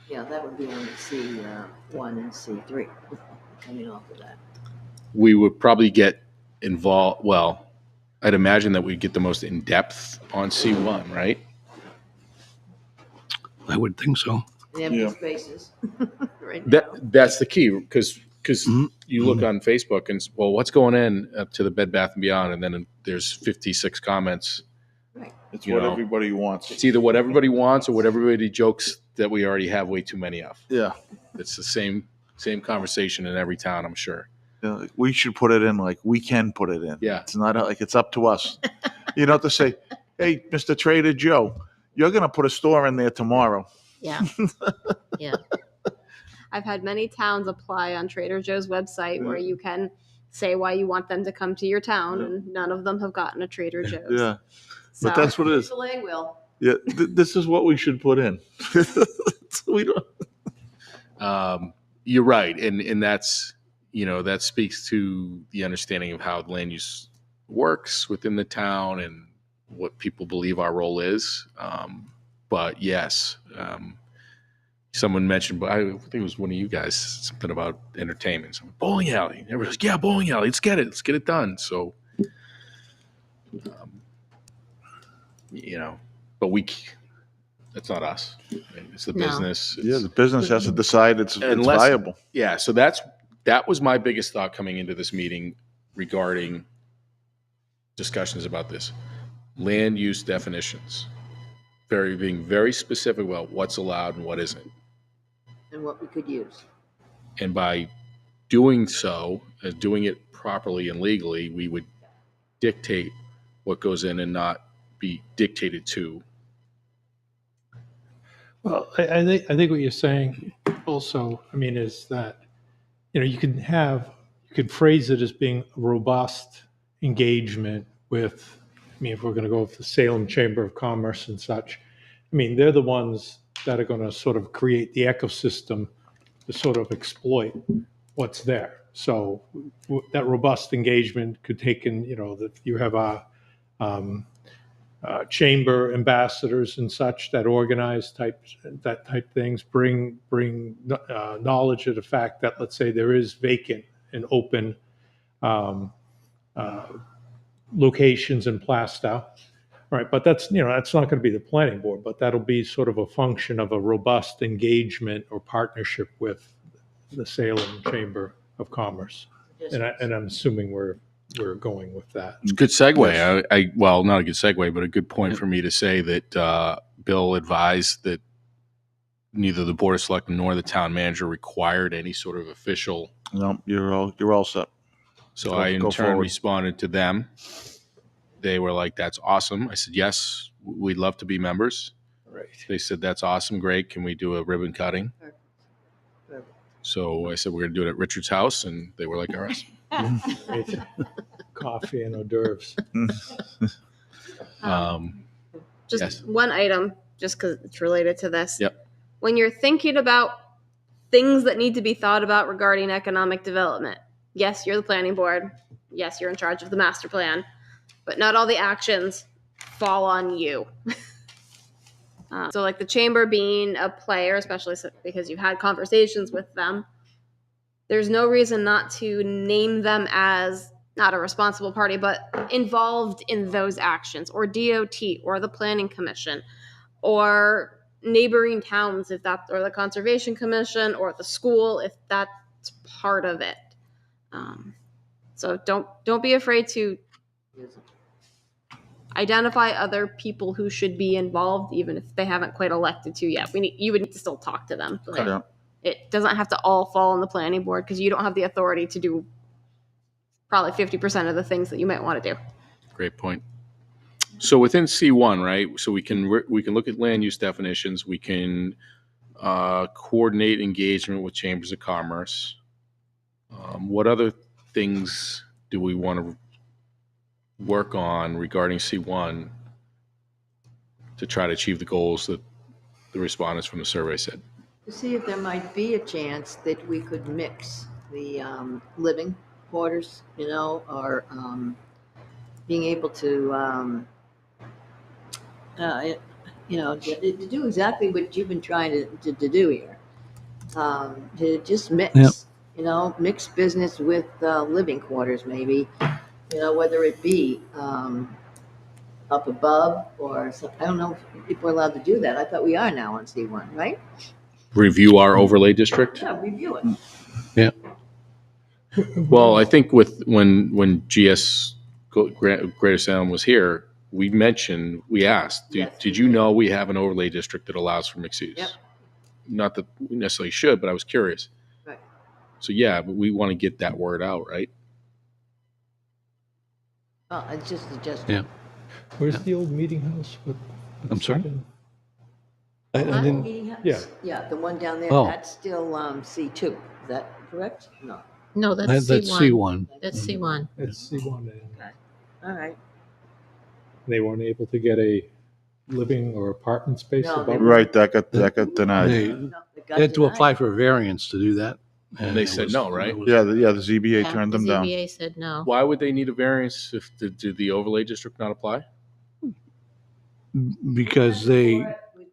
Speaker 4: Yeah, that would be on C1 and C3, coming off of that.
Speaker 1: we would probably get involved. Well, I'd imagine that we'd get the most in depth on C1, right?
Speaker 6: I would think so.
Speaker 4: The empty
Speaker 5: Yeah.
Speaker 4: spaces right now.
Speaker 1: That's the key because
Speaker 6: Mhm.
Speaker 1: you look on Facebook and well, what's going in up to the Bed Bath and Beyond, and then there's 56 comments.
Speaker 4: Right.
Speaker 5: It's
Speaker 1: You
Speaker 5: what
Speaker 1: know.
Speaker 5: everybody wants.
Speaker 1: It's either what everybody wants or what everybody jokes that we already have way too many of.
Speaker 5: Yeah.
Speaker 1: It's the same conversation in every town, I'm sure.
Speaker 5: Yeah, we should put it in like we can put it in.
Speaker 1: Yeah.
Speaker 5: It's not like it's up to us. You don't have to say, hey, Mr. Trader Joe, you're going to put a store in there tomorrow.
Speaker 2: Yeah. Yeah.
Speaker 8: I've had many towns apply on Trader Joe's website where you can say why you want them to come to your town, and none of them have gotten a Trader Joe's.
Speaker 5: Yeah.
Speaker 8: So,
Speaker 5: But that's what it is.
Speaker 4: Chick-fil-A will.
Speaker 5: Yeah. This is what we should put in. We don't.
Speaker 1: You're right, and that's that speaks to the understanding of how land use works within the town and what people believe our role is. But yes, someone mentioned, but I think it was one of you guys, something about entertainment. So, bowling alley. Everybody's like, yeah, bowling alley. Let's get it done. So, but that's not us. It's the
Speaker 2: No.
Speaker 1: business.
Speaker 5: Yeah, the business has to decide it's viable.
Speaker 1: Yeah, so that was my biggest thought coming into this meeting regarding discussions about this. Land use definitions. Being very specific about what's allowed and what isn't.
Speaker 4: And what we could use.
Speaker 1: And by doing so, doing it properly and legally, we would dictate what goes in and not be dictated to.
Speaker 3: Well, I think what you're saying also, I mean, is that, you could phrase it as being robust engagement with, I mean, if we're going to go with the Salem Chamber of Commerce and such, I mean, they're the ones that are going to sort of create the ecosystem to sort of exploit what's there. So that robust engagement could take in, that you have chamber ambassadors and such that organize type things, bring knowledge of the fact that, let's say, there is vacant and open locations in Plastow, right? But that's not going to be the planning board, but that'll be sort of a function of a robust engagement or partnership with the Salem Chamber of Commerce, and I'm assuming we're going with that.
Speaker 1: It's a good segue. Well, not a good segue, but a good point for me to say that Bill advised that neither the Board of Selectmen nor the town manager required any sort of official.
Speaker 5: No, you're all set.
Speaker 1: So I in
Speaker 5: go
Speaker 1: turn
Speaker 5: forward.
Speaker 1: responded to them. They were like, "That's awesome." I said, "Yes, we'd love to be members."
Speaker 3: Right.
Speaker 1: They said, "That's awesome, great. Can we do a ribbon cutting?"
Speaker 4: Perfect.
Speaker 1: So I said, "We're going to do it at Richard's house," and they were like, "All right."
Speaker 3: Right. Coffee and hors d'oeuvres.
Speaker 8: Just
Speaker 1: Yes.
Speaker 8: one item, just because it's related to this.
Speaker 1: Yep.
Speaker 8: When you're thinking about things that need to be thought about regarding economic development. Yes, you're the planning board. Yes, you're in charge of the master plan, but not all the actions fall on you. So like the chamber being a player, especially because you've had conversations with them, there's no reason not to name them as not a responsible party, but involved in those actions, or DOT, or the planning commission, or neighboring towns, if that, or the conservation commission, or the school, if that's part of it. So don't be afraid to identify other people who should be involved, even if they haven't quite elected to yet. You would need to still talk to them. Like,
Speaker 5: Yeah.
Speaker 8: it doesn't have to all fall on the planning board, because you don't have the authority to do probably 50% of the things that you might want to do.
Speaker 1: Great point. So within C1, right? So we can look at land use definitions. We can coordinate engagement with chambers of commerce. What other things do we want to work on regarding C1 to try to achieve the goals that the respondents from the survey said?
Speaker 4: To see if there might be a chance that we could mix the living quarters, or being able to, to do exactly what you've been trying to do here. To just mix,
Speaker 6: Yep.
Speaker 4: Mix business with living quarters, maybe, whether it be up above or I don't know if we're allowed to do that. I thought we are now on C1, right?
Speaker 1: Review our overlay district.
Speaker 4: Yeah, review it.
Speaker 6: Yeah.
Speaker 1: Well, I think when GS Greater Salem was here, we asked,
Speaker 4: Yes,
Speaker 1: did
Speaker 4: we
Speaker 1: you
Speaker 4: did.
Speaker 1: know we have an overlay district that allows for mixed use?
Speaker 4: Yep.
Speaker 1: Not that we necessarily should, but I was curious.
Speaker 4: Right.
Speaker 1: So yeah, but we want to get that word out, right?
Speaker 4: Well, it's just suggestion.
Speaker 6: Yeah.
Speaker 3: Where's the old meeting house?
Speaker 6: I'm sorry?
Speaker 3: I
Speaker 4: Huh?
Speaker 3: didn't,
Speaker 4: Meeting house?
Speaker 3: yeah.
Speaker 4: Yeah, the one down there,
Speaker 6: Oh.
Speaker 4: that's still C2. Is that correct? No.
Speaker 2: No, that's
Speaker 6: That's
Speaker 2: C1.
Speaker 6: C1.
Speaker 2: That's C1.
Speaker 3: It's C1. And
Speaker 4: All right.
Speaker 3: they weren't able to get a living or apartment space
Speaker 4: No,
Speaker 3: above it?
Speaker 5: Right, that got denied.
Speaker 6: They
Speaker 4: No, it got
Speaker 6: had to
Speaker 4: denied.
Speaker 6: apply for a variance to do that.
Speaker 1: And they
Speaker 6: it
Speaker 1: said
Speaker 6: was-
Speaker 1: no, right?
Speaker 6: it was-
Speaker 5: Yeah, the ZBA
Speaker 2: Yeah,
Speaker 5: turned
Speaker 2: the
Speaker 5: them down.
Speaker 2: ZBA said no.
Speaker 1: Why would they need a variance if did the overlay district not apply?
Speaker 6: Because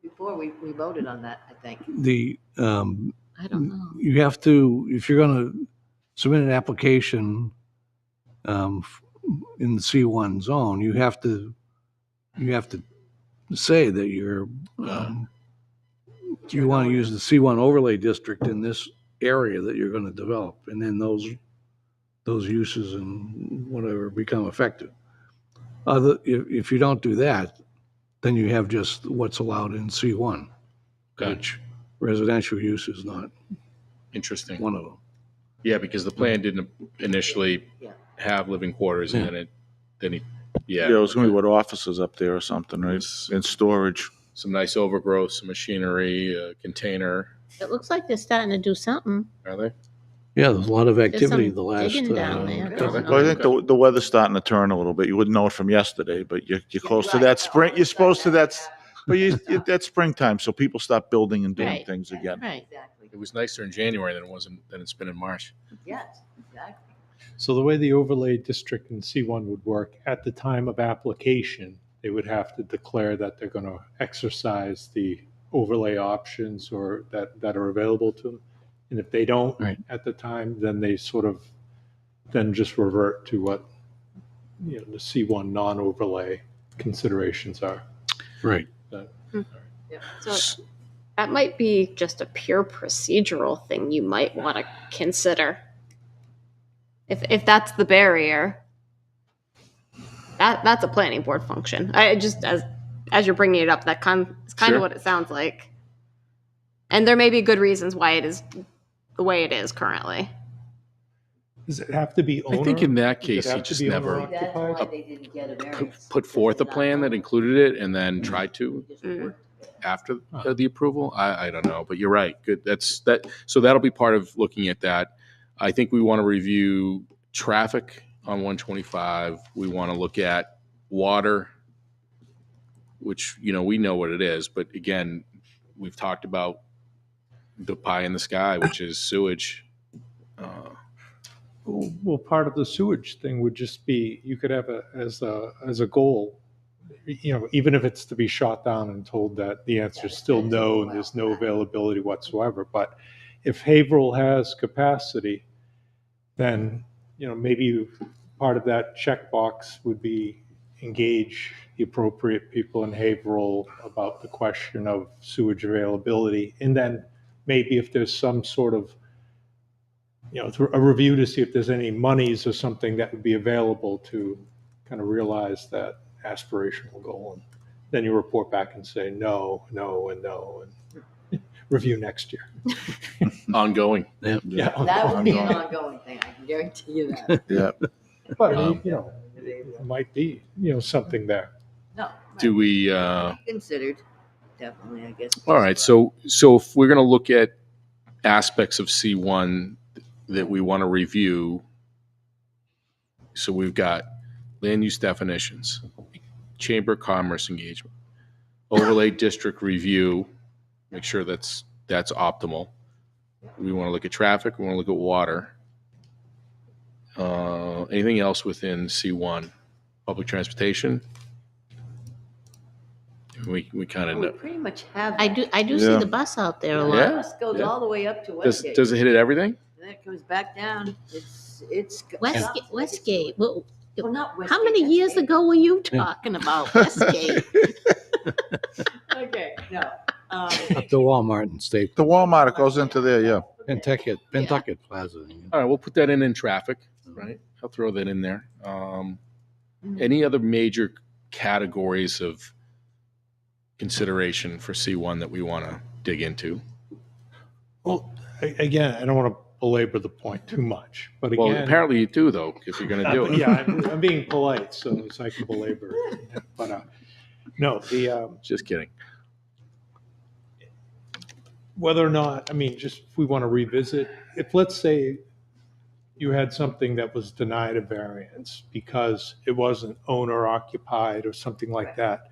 Speaker 4: Before we voted on that, I think.
Speaker 2: I don't know.
Speaker 6: you have to, if you're going to submit an application in the C1 zone, you have to say that you want to use the C1 overlay district in this area that you're going to develop, and then those uses and whatever become effective. If you don't do that, then you have just what's allowed in C1,
Speaker 1: Okay.
Speaker 6: which residential use is not
Speaker 1: Interesting.
Speaker 6: one of them.
Speaker 1: Yeah, because the plan didn't initially
Speaker 4: Yeah.
Speaker 1: have living quarters, and then
Speaker 5: Yeah, it was gonna be what, offices up there or something, right?
Speaker 1: Yes.
Speaker 5: And storage.
Speaker 1: some nice overgrowth, some machinery, a container.
Speaker 2: It looks like they're starting to do something.
Speaker 1: Are they?
Speaker 6: Yeah, there's a lot of
Speaker 2: There's
Speaker 6: activity
Speaker 2: some
Speaker 6: the last.
Speaker 2: digging down there.
Speaker 1: okay.
Speaker 2: Don't
Speaker 5: Well, I
Speaker 2: know.
Speaker 5: think the weather's starting to turn a little bit. You wouldn't know it from yesterday, but you're close to that spring. You're supposed to that's springtime, so people stop building and doing
Speaker 2: Right.
Speaker 5: things again.
Speaker 2: Right.
Speaker 4: Exactly.
Speaker 1: It was nicer in January than it's been in March.
Speaker 4: Yes, exactly.
Speaker 3: So the way the overlay district in C1 would work, at the time of application, they would have to declare that they're going to exercise the overlay options or that are available to them. And if they don't
Speaker 6: Right.
Speaker 3: at the time, then they sort of then just revert to what the C1 non-overlay considerations are.
Speaker 6: Right.
Speaker 8: So that might be just a pure procedural thing you might want to consider. If that's the barrier, that's a planning board function. I just as you're bringing it up, it's kind
Speaker 1: Sure.
Speaker 8: of what it sounds like. And there may be good reasons why it is the way it is currently.
Speaker 3: Does it have to be owner?
Speaker 1: I think in that
Speaker 3: does it
Speaker 1: case,
Speaker 3: have
Speaker 1: he
Speaker 3: to
Speaker 1: just
Speaker 3: be
Speaker 1: never
Speaker 3: owner
Speaker 4: That's
Speaker 3: occupied?
Speaker 4: why they didn't get a variance.
Speaker 1: put forth a plan that included it and then tried to after the approval. I don't know, but you're right. Good. So that'll be part of looking at that. I think we want to review traffic on 125. We want to look at water, which we know what it is, but again, we've talked about the pie in the sky, which is sewage.
Speaker 3: Well, part of the sewage thing would just be, you could have as a goal, even if it's to be shot down and told that the answer is still no, and there's no availability whatsoever. But if Haverhill has capacity, then, maybe part of that checkbox would be engage the appropriate people in Haverhill about the question of sewage availability. And then maybe if there's some sort of, a review to see if there's any monies or something that would be available to kind of realize that aspirational goal. And then you report back and say no, no, and no, and review next year.
Speaker 1: Ongoing.
Speaker 3: Yeah.
Speaker 4: That would be an ongoing thing, I can guarantee you that.
Speaker 5: Yeah.
Speaker 3: But, it might be, something there.
Speaker 4: No.
Speaker 1: Do we,
Speaker 4: Considered, definitely, I guess.
Speaker 1: all right, so if we're going to look at aspects of C1 that we want to review, so we've got land use definitions, Chamber of Commerce engagement, overlay district review, make sure that's optimal. We want to look at traffic, we want to look at water. Anything else within C1? Public transportation? We kind of
Speaker 4: We
Speaker 1: know.
Speaker 4: pretty much have.
Speaker 2: I do see
Speaker 5: Yeah.
Speaker 2: the bus out there a
Speaker 4: The
Speaker 2: lot.
Speaker 1: Yeah.
Speaker 4: bus goes all the way up to
Speaker 1: Does
Speaker 4: Westgate.
Speaker 1: it hit everything?
Speaker 4: And then it comes back down. It's.
Speaker 2: Westgate. Well,
Speaker 4: Well, not Westgate.
Speaker 2: how many
Speaker 4: that's
Speaker 2: years
Speaker 4: Dayton.
Speaker 2: ago were you talking about Westgate?
Speaker 4: Okay, no.
Speaker 6: Up to Walmart and State,
Speaker 5: The Walmart, it goes into there, yeah.
Speaker 6: Pentucket Plaza.
Speaker 1: All right, we'll put that in traffic, right? I'll throw that in there. Any other major categories of consideration for C1 that we want to dig into?
Speaker 3: Well, again, I don't want to belabor the point too much, but again.
Speaker 1: Well, apparently you do, though, if you're going to do it.
Speaker 3: Yeah, I'm being polite, so I can belabor it. But, no,
Speaker 1: Just kidding.
Speaker 3: whether or not, just if we want to revisit, if let's say you had something that was denied a variance because it wasn't owner occupied or something like that,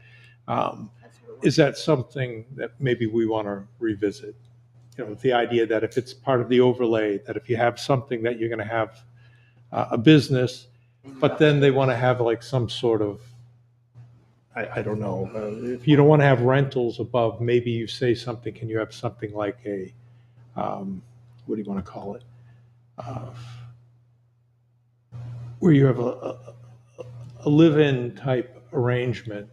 Speaker 3: is that something that maybe we want to revisit? The idea that if it's part of the overlay, that if you have something that you're going to have a business, but then they want to have like some sort of, I don't know, if you don't want to have rentals above, maybe you say something, can you have something like a, what do you want to call it? Where you have a live-in type arrangement.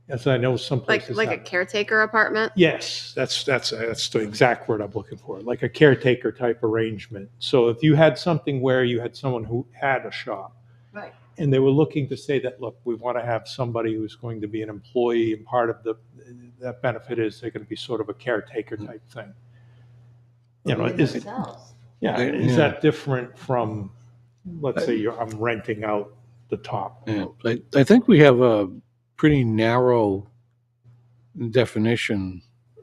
Speaker 3: As I know some places
Speaker 8: Like a
Speaker 3: have.
Speaker 8: caretaker apartment?
Speaker 3: Yes, that's the exact word I'm looking for, like a caretaker type arrangement. So if you had something where you had someone who had a shop,
Speaker 4: Right.
Speaker 3: and they were looking to say that, look, we want to have somebody who's going to be an employee, and part of that benefit is they're going to be sort of a caretaker type thing. Is that different from, let's say I'm renting out the top?
Speaker 6: Yeah, I think we have a pretty narrow definition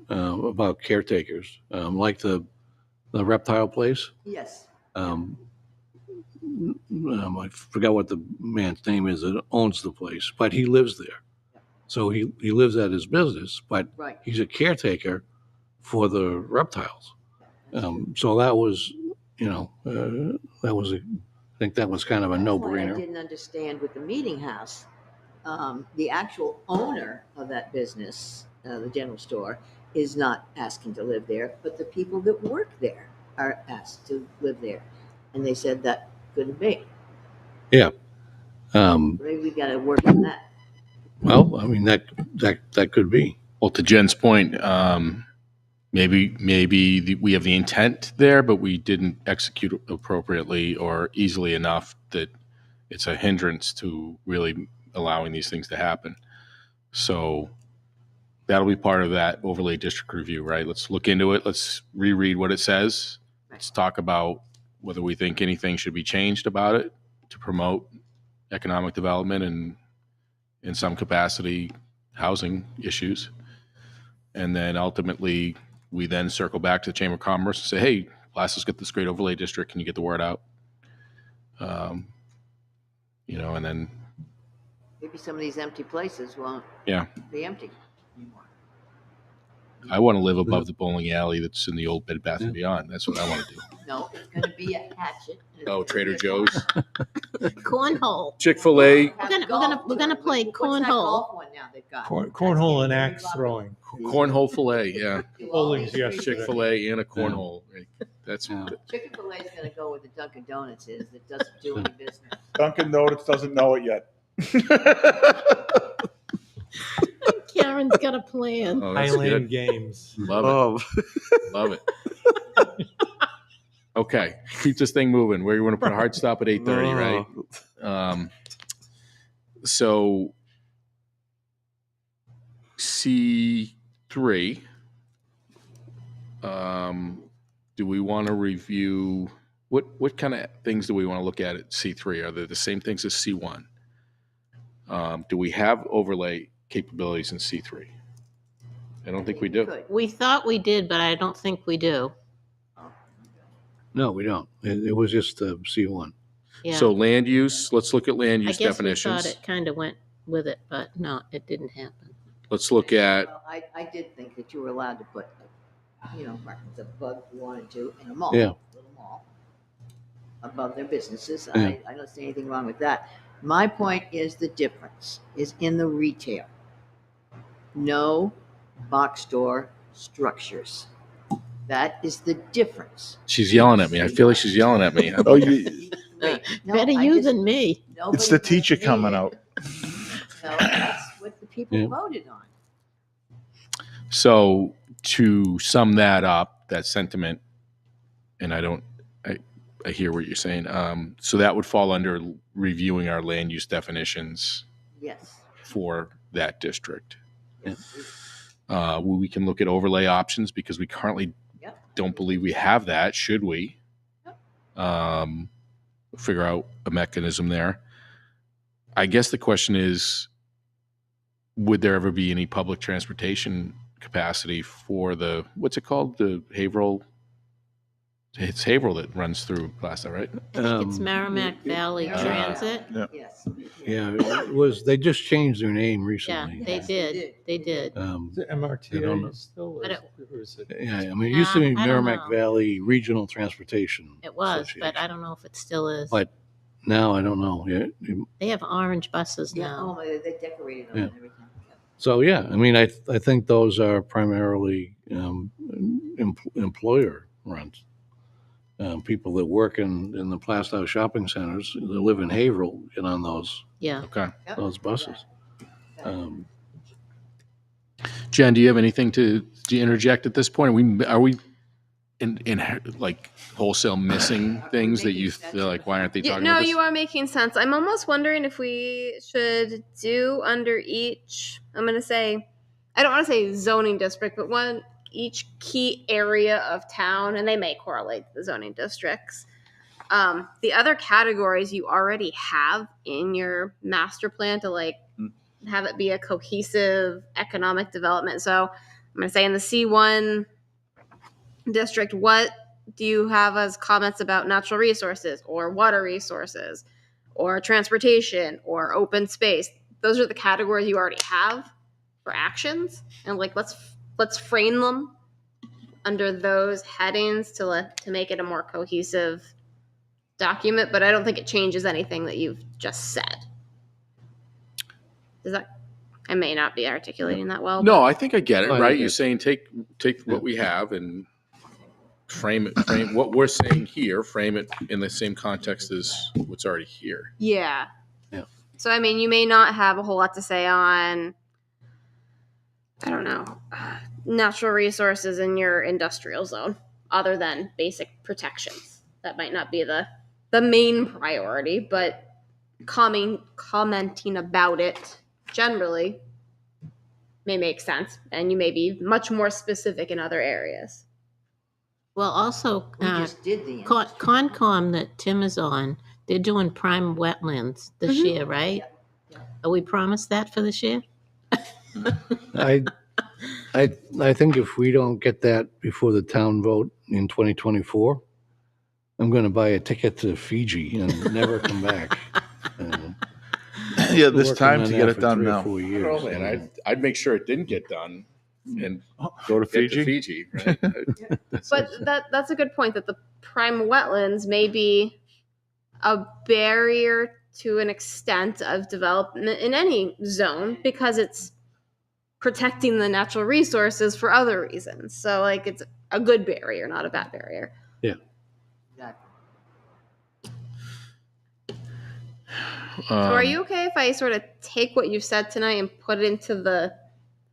Speaker 6: about caretakers, like the reptile place.
Speaker 4: Yes.
Speaker 6: I forgot what the man's name is that owns the place, but he lives there. So he lives at his business, but
Speaker 4: Right.
Speaker 6: he's a caretaker for the reptiles. So that was, I think that was kind of a
Speaker 4: That's why I
Speaker 6: no-brainer.
Speaker 4: didn't understand with the meeting house, the actual owner of that business, the general store, is not asking to live there, but the people that work there are asked to live there. And they said that couldn't be.
Speaker 6: Yeah.
Speaker 4: Maybe we gotta work on that.
Speaker 6: Well, that could be.
Speaker 1: Well, to Jen's point, maybe we have the intent there, but we didn't execute appropriately or easily enough that it's a hindrance to really allowing these things to happen. So that'll be part of that overlay district review, right? Let's look into it. Let's reread what it says. Let's talk about whether we think anything should be changed about it to promote economic development and, in some capacity, housing issues. And then ultimately, we then circle back to the Chamber of Commerce and say, hey, Plasto's got this great overlay district. Can you get the word out? And then,
Speaker 4: Maybe some of these empty places won't
Speaker 1: yeah.
Speaker 4: be empty anymore.
Speaker 1: I want to live above the bowling alley that's in the old Bed Bath and Beyond. That's what I want to do.
Speaker 4: No, it's gonna be a hatchet.
Speaker 1: Oh, Trader Joe's,
Speaker 2: Cornhole.
Speaker 1: Chick-fil-A,
Speaker 2: We're gonna play
Speaker 4: What's that
Speaker 2: cornhole.
Speaker 4: golf one now they've got?
Speaker 3: Cornhole and axe throwing.
Speaker 1: cornhole fillet. Yeah,
Speaker 3: Bowling's yesterday.
Speaker 1: Chick-fil-A and a cornhole. That's
Speaker 4: Chick-fil-A is gonna go where the Dunkin' Donuts is, that doesn't do any business.
Speaker 5: Dunkin' Donuts doesn't know it yet.
Speaker 2: Karen's got a plan.
Speaker 1: Oh, that's
Speaker 3: Highland
Speaker 1: good.
Speaker 3: Games.
Speaker 1: Love it.
Speaker 5: Oh,
Speaker 1: Love it. Okay, keep this thing moving. Where you want to put a hard stop at 8:30, right? So C3. Do we want to review what kind of things do we want to look at C3? Are they the same things as C1? Do we have overlay capabilities in C3? I don't think we do.
Speaker 4: Good.
Speaker 2: We thought we did, but I don't think we do.
Speaker 6: No, we don't. It was just the C1.
Speaker 2: Yeah.
Speaker 1: So land use, let's look at land
Speaker 2: I
Speaker 1: use
Speaker 2: guess
Speaker 1: definitions.
Speaker 2: we thought it kind of went with it, but no, it didn't happen.
Speaker 1: Let's look at,
Speaker 4: Well, I did think that you were allowed to put, markings above if you wanted to in a mall.
Speaker 6: Yeah.
Speaker 4: Little mall. Above their businesses.
Speaker 6: Yeah.
Speaker 4: I don't see anything wrong with that. My point is the difference is in the retail. No box store structures. That is the difference.
Speaker 1: she's yelling at me. I feel like she's yelling at me.
Speaker 5: oh, you,
Speaker 4: Wait, no,
Speaker 2: Better
Speaker 4: I
Speaker 2: you
Speaker 4: just-
Speaker 2: than me.
Speaker 5: it's the
Speaker 4: nobody
Speaker 5: teacher
Speaker 4: has
Speaker 5: coming
Speaker 4: made it.
Speaker 5: out.
Speaker 4: No, that's what the people
Speaker 6: Yeah.
Speaker 4: voted on.
Speaker 1: So to sum that up, that sentiment, and I hear what you're saying. So that would fall under reviewing our land use definitions
Speaker 4: Yes.
Speaker 1: for that district.
Speaker 6: Yeah.
Speaker 1: We can look at overlay options because we currently
Speaker 4: Yep.
Speaker 1: don't believe we have that. Should we?
Speaker 4: Yep.
Speaker 1: Figure out a mechanism there. I guess the question is, would there ever be any public transportation capacity for what's it called? The Haverhill. It's Haverhill that runs through Plastow, right?
Speaker 2: I think it's Merrimack Valley
Speaker 4: Yeah.
Speaker 2: Transit.
Speaker 4: Yes.
Speaker 6: Yeah, it was. They just changed their name
Speaker 2: Yeah,
Speaker 6: recently.
Speaker 2: they
Speaker 4: Yes, they
Speaker 2: did. They did.
Speaker 3: Is it
Speaker 6: I don't know.
Speaker 3: MRTA still?
Speaker 2: But
Speaker 3: Or is it?
Speaker 6: Yeah, I mean, it used to be
Speaker 2: I don't
Speaker 6: Merrimack
Speaker 2: know.
Speaker 6: Valley Regional Transportation.
Speaker 2: It was, but
Speaker 6: Association.
Speaker 2: I don't know if it still is.
Speaker 6: But now I don't know. Yeah.
Speaker 2: They have orange buses
Speaker 4: Yeah,
Speaker 2: now.
Speaker 4: oh, they decorated them
Speaker 6: Yeah.
Speaker 4: and everything. Yeah.
Speaker 6: So yeah, I mean, I think those are primarily employer runs. People that work in the Plastow shopping centers that live in Haverhill get on those
Speaker 2: Yeah.
Speaker 1: Okay.
Speaker 6: those buses.
Speaker 1: Jen, do you have anything to interject at this point? Are we in like wholesale missing things that you feel like, why aren't they
Speaker 8: Yeah,
Speaker 1: talking
Speaker 8: no,
Speaker 1: about this?
Speaker 8: you are making sense. I'm almost wondering if we should do under each, I'm going to say, I don't want to say zoning district, but each key area of town, and they may correlate to the zoning districts. The other categories you already have in your master plan to have it be a cohesive economic development. So I'm going to say in the C1 district, what do you have as comments about natural resources or water resources or transportation or open space? Those are the categories you already have for actions, and let's frame them under those headings to make it a more cohesive document. But I don't think it changes anything that you've just said. Does that? I may not be articulating that well.
Speaker 1: No, I think I get it,
Speaker 6: No, I
Speaker 1: right?
Speaker 6: think
Speaker 1: You're
Speaker 6: it's-
Speaker 1: saying take what we have and frame what we're saying here, frame it in the same context as what's already here.
Speaker 8: Yeah.
Speaker 6: Yeah.
Speaker 8: So, I mean, you may not have a whole lot to say on, I don't know, natural resources in your industrial zone, other than basic protections. That might not be the main priority, but commenting about it generally may make sense, and you may be much more specific in other areas.
Speaker 2: Well, also,
Speaker 4: We just did the.
Speaker 2: Concom that Tim is on, they're doing prime wetlands this year, right? Are we promised that for this year?
Speaker 6: I think if we don't get that before the town vote in 2024, I'm going to buy a ticket to Fiji and never come back.
Speaker 5: Yeah, there's
Speaker 6: Working
Speaker 5: time
Speaker 6: on
Speaker 5: to
Speaker 6: that
Speaker 5: get it
Speaker 6: for
Speaker 5: done
Speaker 6: 3 or
Speaker 5: now.
Speaker 6: 4
Speaker 1: I
Speaker 6: years.
Speaker 1: don't know, man. I'd make sure it didn't get done and
Speaker 5: Go to
Speaker 1: get to
Speaker 5: Fiji.
Speaker 1: Fiji, right?
Speaker 8: But that's a good point, that the prime wetlands may be a barrier to an extent of development in any zone because it's protecting the natural resources for other reasons. So like it's a good barrier, not a bad barrier.
Speaker 4: Exactly.
Speaker 8: So are you okay if I sort of take what you've said tonight and put it into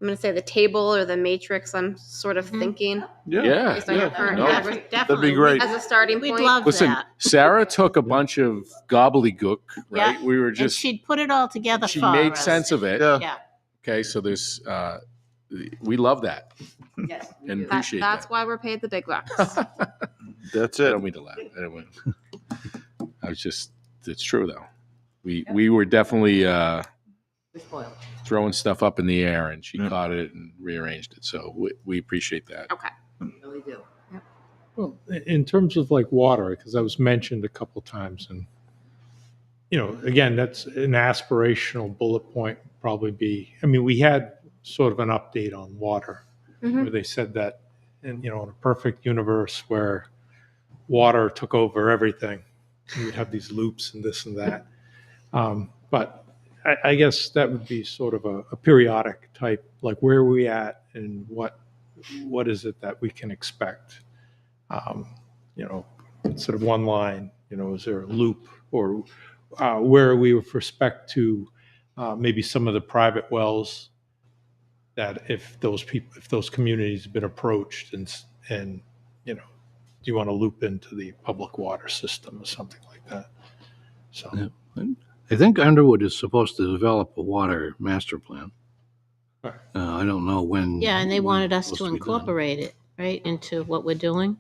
Speaker 8: I'm going to say the table or the matrix I'm sort of thinking
Speaker 1: Yeah,
Speaker 8: based on your current
Speaker 1: no.
Speaker 8: average
Speaker 2: Definitely.
Speaker 5: great.
Speaker 8: as a starting
Speaker 2: We'd
Speaker 8: point?
Speaker 2: love
Speaker 1: Listen,
Speaker 2: that.
Speaker 1: Sarah took a bunch of gobbledygook, right?
Speaker 2: Yeah,
Speaker 1: We were
Speaker 2: And
Speaker 1: just,
Speaker 2: she'd put it all together
Speaker 1: she
Speaker 2: for
Speaker 1: made
Speaker 2: us.
Speaker 1: sense of it.
Speaker 5: Yeah.
Speaker 2: Yeah.
Speaker 1: Okay, so there's, we love that
Speaker 4: Yes. we
Speaker 1: and
Speaker 4: do.
Speaker 1: appreciate
Speaker 8: That's
Speaker 1: that.
Speaker 8: why we're paid the big bucks.
Speaker 5: That's
Speaker 1: I
Speaker 5: it.
Speaker 1: don't mean to laugh. I don't mean. I was just. It's true though. We were definitely
Speaker 4: We're spoiled.
Speaker 1: throwing stuff up in the air, and she caught it and rearranged it. So we appreciate that.
Speaker 8: Okay.
Speaker 4: We really do. Yep.
Speaker 3: Well, in terms of like water, because that was mentioned a couple times, and again, that's an aspirational bullet point. Probably be. I mean, we had sort of an update on water, where they said that, in a perfect universe where water took over everything, you'd have these loops and this and that. But I guess that would be sort of a periodic type, like where are we at and what is it that we can expect? Instead of one line, is there a loop, or where are we with respect to maybe some of the private wells that if those communities have been approached and do you want to loop into the public water system or something like that? So.
Speaker 6: Yeah. I think Underwood is supposed to develop a water master plan.
Speaker 3: Right.
Speaker 6: I don't know when.
Speaker 2: Yeah, and they wanted us
Speaker 6: supposed
Speaker 2: to
Speaker 6: be done.
Speaker 2: incorporate it, right, into what we're doing.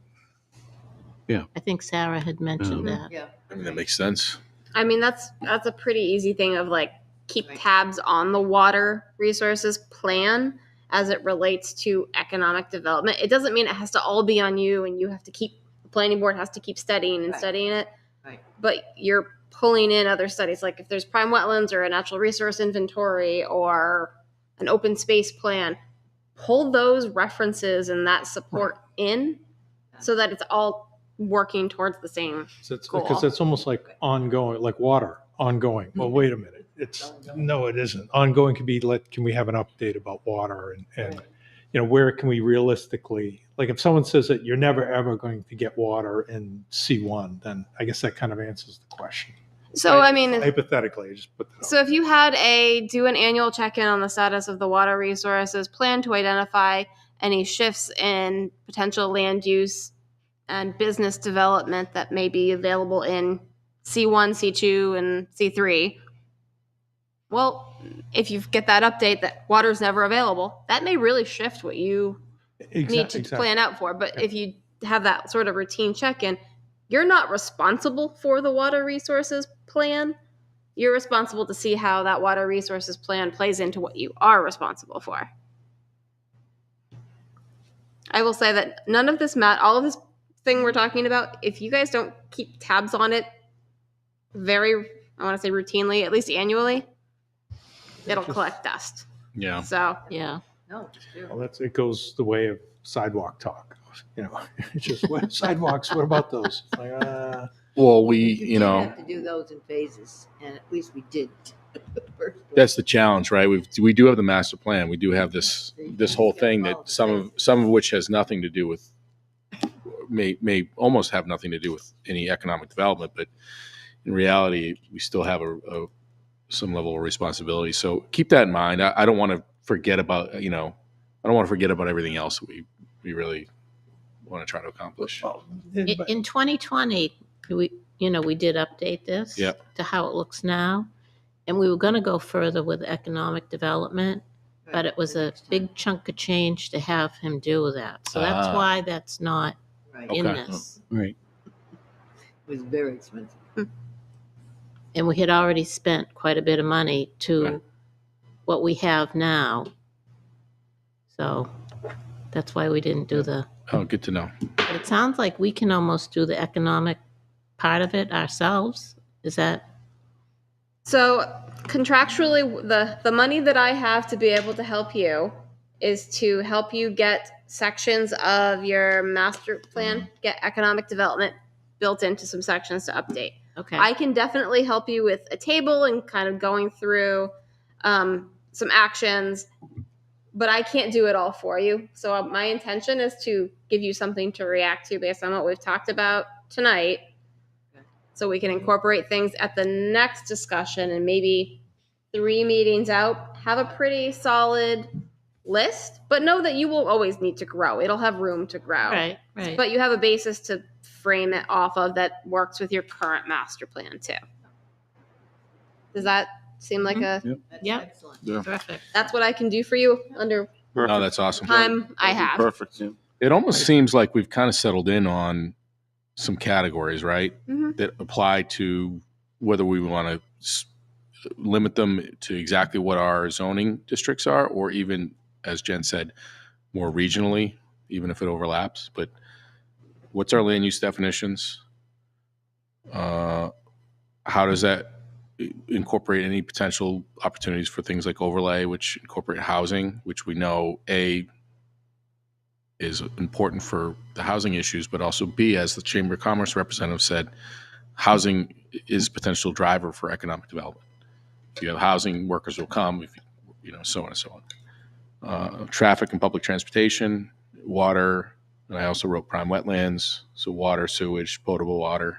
Speaker 6: Yeah.
Speaker 2: I think Sarah had mentioned that.
Speaker 4: Yeah.
Speaker 1: I mean, that makes sense.
Speaker 8: I mean, that's a pretty easy thing of like keep tabs on the water resources plan as it relates to economic development. It doesn't mean it has to all be on you and you have to keep, the planning board has to keep studying and
Speaker 4: Right.
Speaker 8: studying it.
Speaker 4: Right.
Speaker 8: But you're pulling in other studies, like if there's prime wetlands or a natural resource inventory or an open space plan, pull those references and that support in so that it's all working towards the same goal.
Speaker 3: Because it's almost like ongoing, like water, ongoing. Well, wait a minute. No, it isn't. Ongoing could be can we have an update about water and where can we realistically, like if someone says that you're never ever going to get water in C1, then I guess that kind of answers the question.
Speaker 8: So, I mean,
Speaker 3: hypothetically, I just put that.
Speaker 8: so if you had do an annual check-in on the status of the water resources, plan to identify any shifts in potential land use and business development that may be available in C1, C2, and C3. Well, if you get that update that water's never available, that may really shift what you need to plan out for. But if you have that sort of routine check-in, you're not responsible for the water resources plan. You're responsible to see how that water resources plan plays into what you are responsible for. I will say that none of this, all of this thing we're talking about, if you guys don't keep tabs on it I want to say routinely, at least annually, it'll collect dust.
Speaker 1: Yeah.
Speaker 8: So,
Speaker 2: Yeah.
Speaker 4: No, it's true.
Speaker 3: Well, it goes the way of sidewalk talk. It's just what sidewalks. What about those? It's like,
Speaker 1: Well,
Speaker 4: We did have to do those in phases, and at least we did.
Speaker 1: that's the challenge, right? We do have the master plan. We do have this whole thing that some of which has nothing to do with, may almost have nothing to do with any economic development, but in reality, we still have some level of responsibility. So keep that in mind. I don't want to forget about, I don't want to forget about everything else that we really want to try to accomplish.
Speaker 2: In 2020, we did update this to how it looks now. And we were going to go further with economic development, but it was a big chunk of change to have him do that. So that's why that's not
Speaker 4: Right.
Speaker 2: in
Speaker 1: Okay.
Speaker 2: this.
Speaker 6: Right.
Speaker 4: It was very expensive.
Speaker 2: And we had already spent quite a bit of money to
Speaker 1: Right.
Speaker 2: what we have now. So that's why we didn't do the,
Speaker 1: Oh, good to know.
Speaker 2: but it sounds like we can almost do the economic part of it ourselves. Is that?
Speaker 8: So contractually, the money that I have to be able to help you is to help you get sections of your master plan, get economic development built into some sections to update.
Speaker 2: Okay.
Speaker 8: I can definitely help you with a table and kind of going through some actions, but I can't do it all for you. So my intention is to give you something to react to based on what we've talked about tonight, so we can incorporate things at the next discussion, and maybe 3 meetings out, have a pretty solid list, but know that you will always need to grow. It'll have room to grow.
Speaker 2: Right, right.
Speaker 8: But you have a basis to frame it off of that works with your current master plan too. Does that seem like
Speaker 5: Yep.
Speaker 4: That's
Speaker 2: Yep.
Speaker 4: excellent.
Speaker 5: Yeah.
Speaker 2: Perfect.
Speaker 8: that's what I can do for you under
Speaker 1: No, that's awesome.
Speaker 8: time I have?
Speaker 5: Perfect. Yeah.
Speaker 1: It almost seems like we've kind of settled in on some categories, right?
Speaker 8: Mhm.
Speaker 1: That apply to whether we want to limit them to exactly what our zoning districts are, or even, as Jen said, more regionally, even if it overlaps. But what's our land use definitions? How does that incorporate any potential opportunities for things like overlay, which incorporate housing, which we know A, is important for the housing issues, but also B, as the Chamber of Commerce representative said, housing is a potential driver for economic development. If you have housing, workers will come, if so on and so on. Traffic and public transportation, water, and I also wrote prime wetlands, so water, sewage, potable water.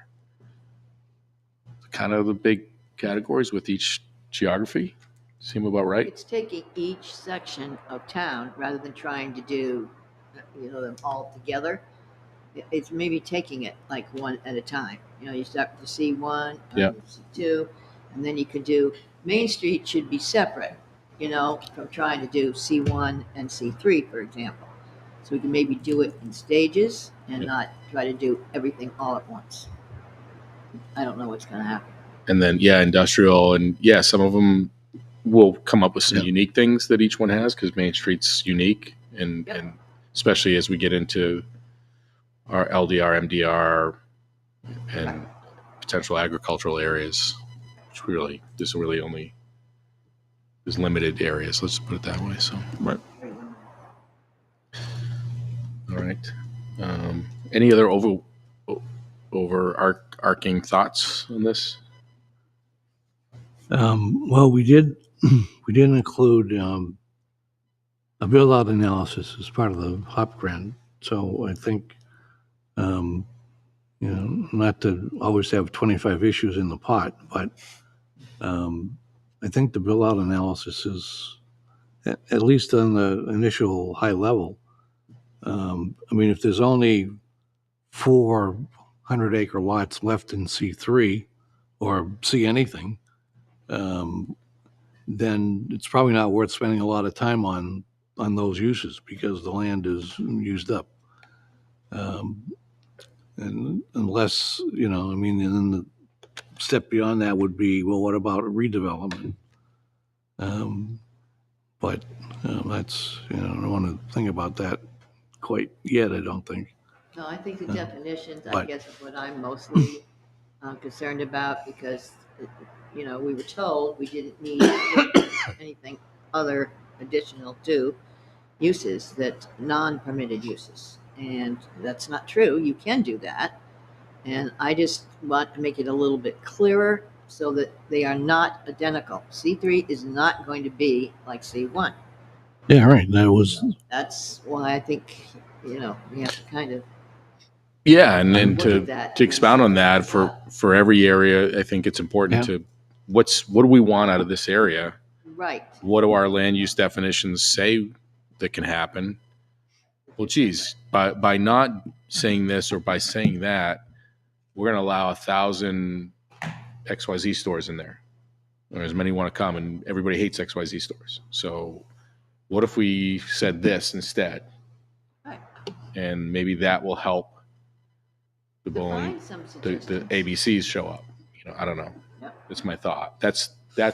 Speaker 1: Kind of the big categories with each geography. Seem about right?
Speaker 4: It's taking each section of town rather than trying to do, them all together. It's maybe taking it like one at a time. You start with C1,
Speaker 1: Yeah.
Speaker 4: C2, and then you could do Main Street should be separate, from trying to do C1 and C3, for example. So we can maybe do it in stages and not try to do everything all at once. I don't know what's going to happen.
Speaker 1: And then, industrial, and some of them will come up with some unique things that each one has, because Main Street's unique, and especially as we get into our LDR, MDR, and potential agricultural areas, which there's limited areas. Let's put it that way. So,
Speaker 5: Right.
Speaker 1: All right. Any other overarching thoughts on this?
Speaker 6: Well, we did include a build-out analysis as part of the HOP grant. So I think, not to always have 25 issues in the pot, but I think the build-out analysis is, at least on the initial high level. If there's only 400-acre lots left in C3 or C anything, then it's probably not worth spending a lot of time on those uses, because the land is used up. And unless, and then the step beyond that would be, well, what about redevelopment? But that's, I don't want to think about that quite yet, I don't think.
Speaker 4: No, I think the definitions, I
Speaker 6: but-
Speaker 4: guess, is what I'm mostly concerned about, because, we were told we didn't need anything other additional to uses, that non-permitted uses. And that's not true. You can do that. And I just want to make it a little bit clearer so that they are not identical. C3 is not going to be like C1.
Speaker 6: Yeah, right.
Speaker 4: That's why I think, we have to kind of.
Speaker 1: And then
Speaker 4: look at that
Speaker 1: to expound on that, for every area, I think it's important to, what do we want out of this area?
Speaker 4: Right.
Speaker 1: What do our land use definitions say that can happen? Well, geez, by not saying this or by saying that, we're going to allow 1,000 XYZ stores in there, or as many want to come, and everybody hates XYZ stores. So what if we said this instead?
Speaker 4: Right.
Speaker 1: And maybe that will help the
Speaker 4: Define some
Speaker 1: the
Speaker 4: suggestions.
Speaker 1: ABCs show up. I don't know.
Speaker 4: Yep.
Speaker 1: That's my thought. That's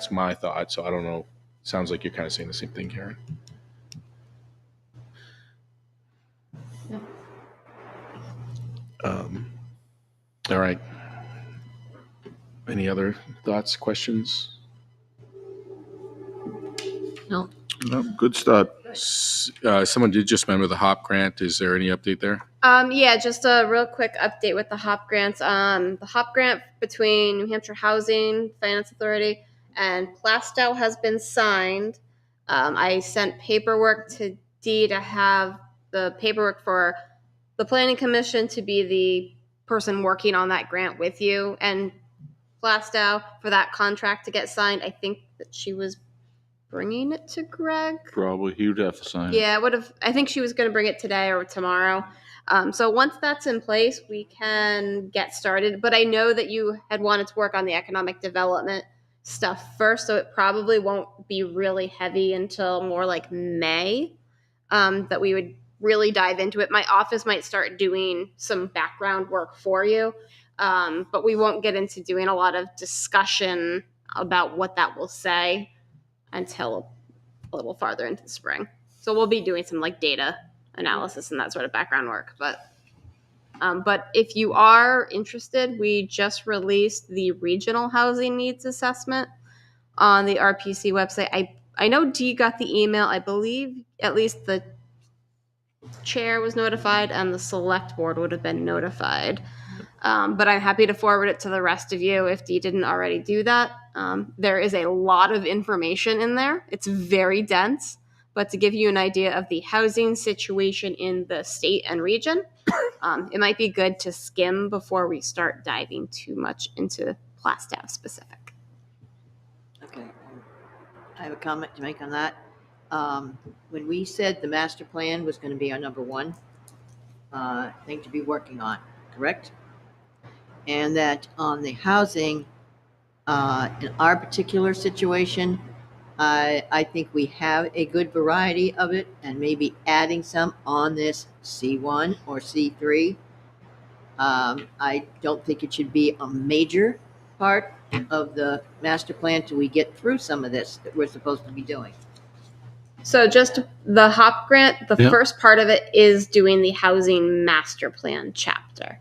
Speaker 1: my thought. So I don't know. Sounds like you're kind of saying the same thing, Karen.
Speaker 4: Yeah.
Speaker 1: All right. Any other thoughts, questions?
Speaker 2: No.
Speaker 5: No, good start.
Speaker 1: Someone did just remember the HOP grant. Is there any update there?
Speaker 8: Yeah, just a real quick update with the HOP grants. The HOP grant between New Hampshire Housing Finance Authority and Plastow has been signed. I sent paperwork to Dee to have the paperwork for the Planning Commission to be the person working on that grant with you, and Plastow for that contract to get signed. I think that she was bringing it to Greg.
Speaker 5: Probably he would have to sign it.
Speaker 8: Yeah, I think she was going to bring it today or tomorrow. So once that's in place, we can get started. But I know that you had wanted to work on the economic development stuff first, so it probably won't be really heavy until more like May that we would really dive into it. My office might start doing some background work for you, but we won't get into doing a lot of discussion about what that will say until a little farther into the spring. So we'll be doing some like data analysis and that sort of background work. But if you are interested, we just released the regional housing needs assessment on the RPC website. I know Dee got the email. I believe at least the chair was notified and the select board would have been notified. But I'm happy to forward it to the rest of you if Dee didn't already do that. There is a lot of information in there. It's very dense, but to give you an idea of the housing situation in the state and region, it might be good to skim before we start diving too much into Plastow specific.
Speaker 4: Okay. I have a comment to make on that. When we said the master plan was going to be our number one thing to be working on, correct? And that on the housing, in our particular situation, I think we have a good variety of it, and maybe adding some on this C1 or C3. I don't think it should be a major part of the master plan till we get through some of this that we're supposed to be doing.
Speaker 8: So just the HOP grant, the first part of it is doing the housing master plan chapter.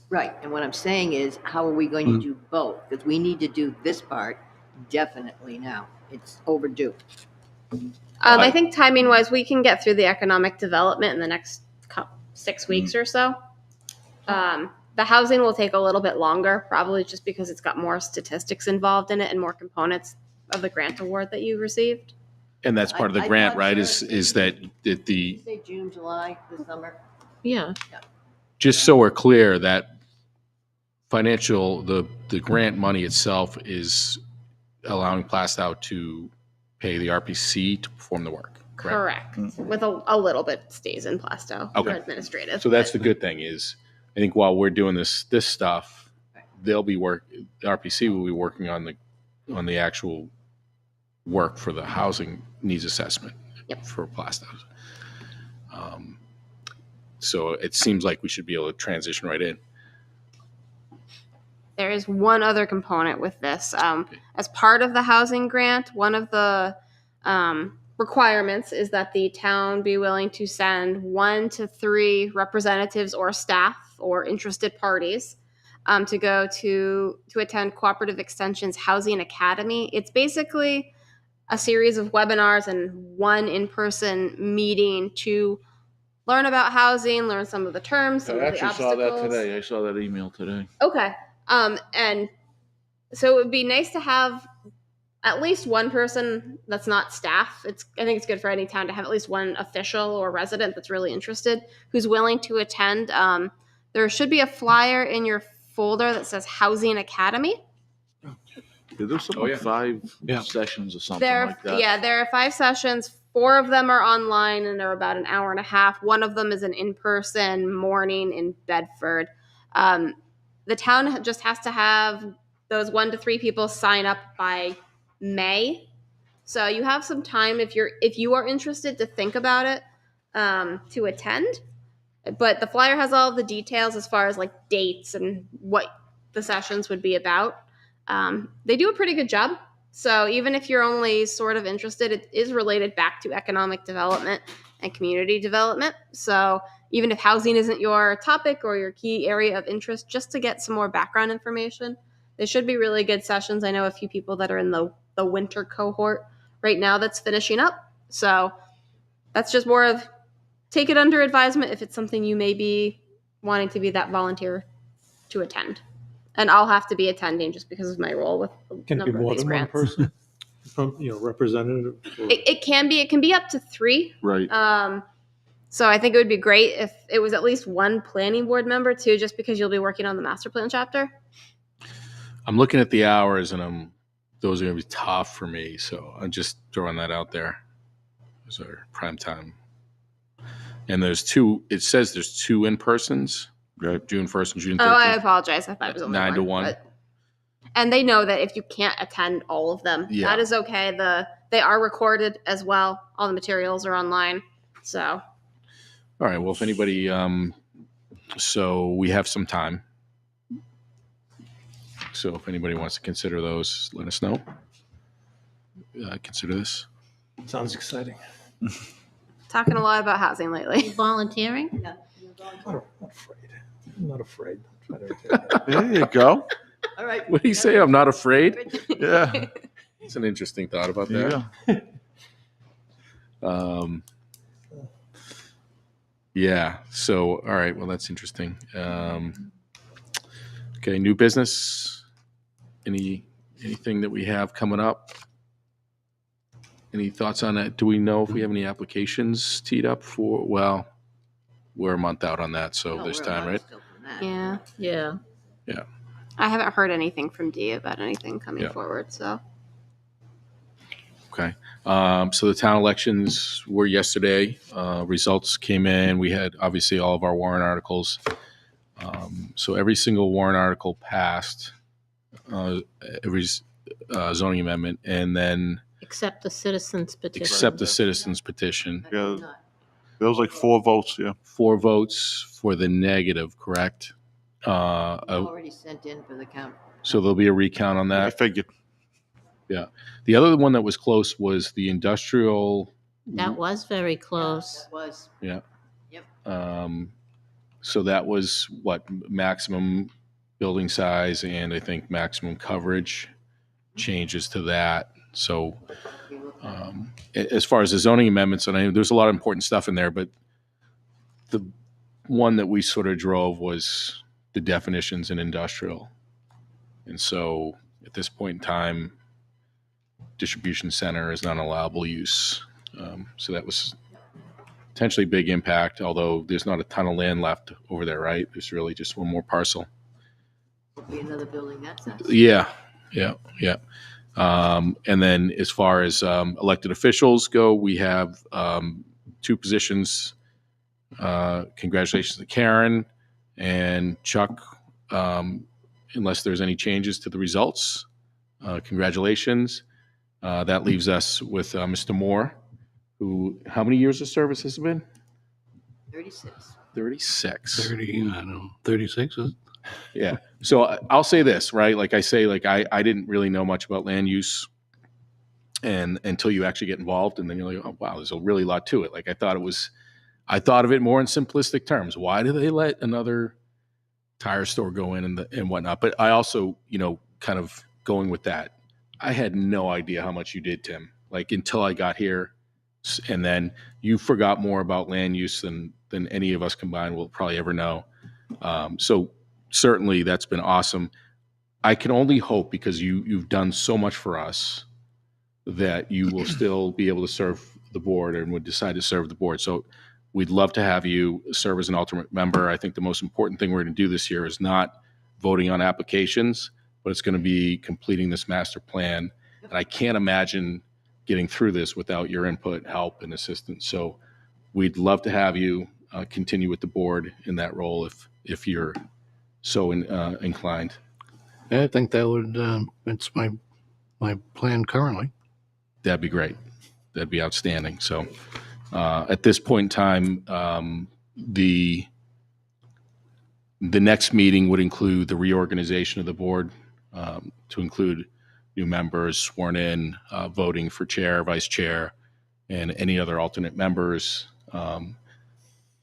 Speaker 4: Right, and what I'm saying is, how are we going to do both? Because we need to do this part definitely now. It's overdue.
Speaker 8: I think timing wise, we can get through the economic development in the next 6 weeks or so. The housing will take a little bit longer, probably just because it's got more statistics involved in it and more components of the grant award that you received.
Speaker 1: And that's part of the
Speaker 4: I
Speaker 1: grant,
Speaker 4: thought
Speaker 1: right?
Speaker 4: so.
Speaker 1: Is that
Speaker 4: Did
Speaker 1: the
Speaker 4: you say June, July, this summer?
Speaker 2: Yeah.
Speaker 1: just so we're clear that the grant money itself is allowing Plastow to pay the RPC to perform the work.
Speaker 8: Correct. With a little bit stays in Plastow for
Speaker 1: Okay.
Speaker 8: administrative.
Speaker 1: So that's the good thing is, I think while we're doing this stuff, the RPC will be working on the actual work for the housing needs assessment for Plastow. So it seems like we should be able to transition right in.
Speaker 8: There is one other component with this. As part of the housing grant, one of the requirements is that the town be willing to send 1 to 3 representatives or staff or interested parties to go to attend Cooperative Extension's Housing Academy. It's basically a series of webinars and one in-person meeting to learn about housing, learn some of the terms, some
Speaker 5: I
Speaker 8: of the
Speaker 5: actually saw
Speaker 8: obstacles.
Speaker 5: that today. I saw that email today.
Speaker 8: Okay. And so it would be nice to have at least one person that's not staff. I think it's good for any town to have at least one official or resident that's really interested who's willing to attend. There should be a flyer in your folder that says Housing Academy.
Speaker 5: Yeah, there's something like 5 sessions or something like that.
Speaker 8: Yeah, there are 5 sessions. 4 of them are online and they're about an hour and a half. One of them is an in-person morning in Bedford. The town just has to have those 1 to 3 people sign up by May. So you have some time if you are interested to think about it to attend. But the flyer has all the details as far as like dates and what the sessions would be about. They do a pretty good job. So even if you're only sort of interested, it is related back to economic development and community development. So even if housing isn't your topic or your key area of interest, just to get some more background information, they should be really good sessions. I know a few people that are in the winter cohort right now that's finishing up. So that's just more of take it under advisement if it's something you may be wanting to be that volunteer to attend. And I'll have to be attending just because of my role with the
Speaker 3: Can it be
Speaker 8: number of
Speaker 3: more
Speaker 8: these
Speaker 3: than one
Speaker 8: grants.
Speaker 3: person? From, representative? Or-
Speaker 8: It can be up to 3.
Speaker 5: Right.
Speaker 8: So I think it would be great if it was at least one planning board member too, just because you'll be working on the master plan chapter.
Speaker 1: I'm looking at the hours, and those are going to be tough for me. So I'm just throwing that out there. Those are prime time. And there's 2. It says there's 2 in persons,
Speaker 5: Right.
Speaker 1: June 1st and June 13th.
Speaker 8: Oh, I apologize. I thought it was only
Speaker 1: 9 to 1.
Speaker 8: but- and they know that if you can't attend all of them,
Speaker 1: Yeah.
Speaker 8: that is okay. They are recorded as well. All the materials are online. So
Speaker 1: All right. Well, if anybody, so we have some time. So if anybody wants to consider those, let us know. Consider this.
Speaker 3: Sounds exciting.
Speaker 8: talking a lot about housing lately.
Speaker 2: Volunteering?
Speaker 4: Yeah.
Speaker 3: I'm not afraid. I'm not afraid. I'm trying to
Speaker 5: There you go.
Speaker 4: All right.
Speaker 1: What do you say? I'm not afraid.
Speaker 5: Yeah.
Speaker 1: It's an interesting thought about
Speaker 5: There you
Speaker 1: that.
Speaker 5: go.
Speaker 1: Yeah. So, all right. Well, that's interesting. Okay. New business. Anything that we have coming up? Any thoughts on that? Do we know if we have any applications teed up for? Well, we're a month out on that, so
Speaker 4: No,
Speaker 1: there's
Speaker 4: we're a
Speaker 1: time,
Speaker 4: month
Speaker 1: right?
Speaker 4: still from that.
Speaker 8: Yeah.
Speaker 2: Yeah.
Speaker 8: I haven't heard anything from Dee about anything coming
Speaker 1: Yeah.
Speaker 8: forward. So
Speaker 1: Okay. So the town elections were yesterday. Results came in. We had obviously all of our warrant articles. So every single warrant article passed, every zoning amendment, and then
Speaker 2: Except the citizens petition.
Speaker 1: except the citizens petition.
Speaker 4: I did
Speaker 5: Yeah.
Speaker 4: not.
Speaker 5: There was like 4 votes, yeah.
Speaker 1: 4 votes for the negative, correct?
Speaker 4: Already sent in for the count.
Speaker 1: So there'll be a recount on
Speaker 5: I
Speaker 1: that.
Speaker 5: figured.
Speaker 1: The other one that was close was the industrial.
Speaker 2: That was very close.
Speaker 4: That was.
Speaker 1: So that was what maximum building size and I think maximum coverage changes to that. So as far as the zoning amendments, and there's a lot of important stuff in there, but the one that we sort of drove was the definitions in industrial. And so at this point in time, distribution center is not an allowable use. So that was potentially big impact, although there's not a ton of land left over there, right? There's really just one more parcel.
Speaker 4: Will be another building that size.
Speaker 1: Yeah. And then as far as elected officials go, we have 2 positions. Congratulations to Karen and Chuck. Unless there's any changes to the results, congratulations. That leaves us with Mr. Moore, who, how many years of service has it been?
Speaker 4: 36.
Speaker 1: 36.
Speaker 6: 30, I don't know, 36 is
Speaker 1: Yeah. So I'll say this, right? Like I say, like I didn't really know much about land use and until you actually get involved, and then you're like, oh wow, there's a really lot to it. Like I thought of it more in simplistic terms. Why do they let another tire store go in and whatnot? But I also, kind of going with that, I had no idea how much you did, Tim, like until I got here. And then you forgot more about land use than any of us combined will probably ever know. So certainly that's been awesome. I can only hope, because you've done so much for us, that you will still be able to serve the board and would decide to serve the board. So we'd love to have you serve as an alternate member. I think the most important thing we're going to do this year is not voting on applications, but it's going to be completing this master plan. And I can't imagine getting through this without your input, help, and assistance. So we'd love to have you continue with the board in that role if you're so inclined.
Speaker 6: I think that would, it's my plan currently.
Speaker 1: That'd be great. That'd be outstanding. So at this point in time, the next meeting would include the reorganization of the board to include new members sworn in, voting for chair, vice chair, and any other alternate members.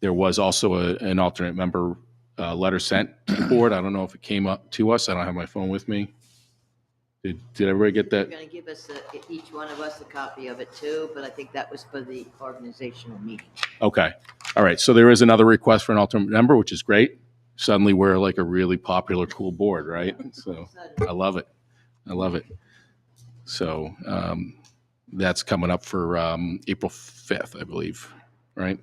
Speaker 1: There was also an alternate member letter sent to the board. I don't know if it came up to us. I don't have my phone with me. Did everybody get
Speaker 4: You're
Speaker 1: that?
Speaker 4: gonna give us, each one of us a copy of it too, but I think that was for the organizational meeting.
Speaker 1: Okay. All right. So there is another request for an alternate member, which is great. Suddenly we're like a really popular, cool board, right? So I love it. I love it. So that's coming up for April 5th, I believe, right?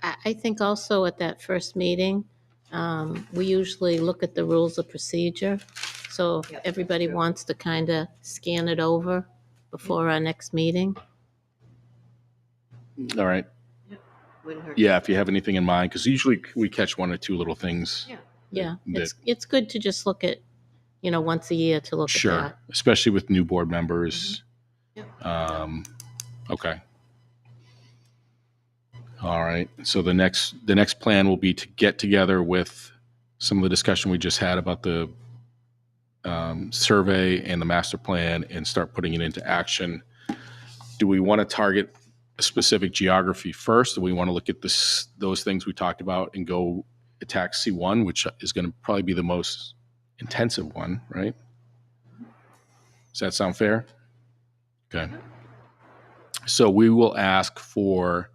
Speaker 2: I think also at that first meeting, we usually look at the rules of procedure. So if
Speaker 4: Yep.
Speaker 2: everybody wants to kind of scan it over before our next meeting.
Speaker 1: All right.
Speaker 4: Wouldn't hurt.
Speaker 1: Yeah, if you have anything in mind, because usually we catch one or two little things.
Speaker 4: Yeah.
Speaker 2: Yeah,
Speaker 1: that-
Speaker 2: it's good to just look at, once a year to look at
Speaker 1: Sure,
Speaker 2: that.
Speaker 1: especially with new board members.
Speaker 4: Yeah.
Speaker 1: Okay. All right. So the next plan will be to get together with some of the discussion we just had about the survey and the master plan and start putting it into action. Do we want to target a specific geography first? Do we want to look at those things we talked about and go attack C1, which is going to probably be the most intensive one, right? Does that sound fair? Okay. So we will ask for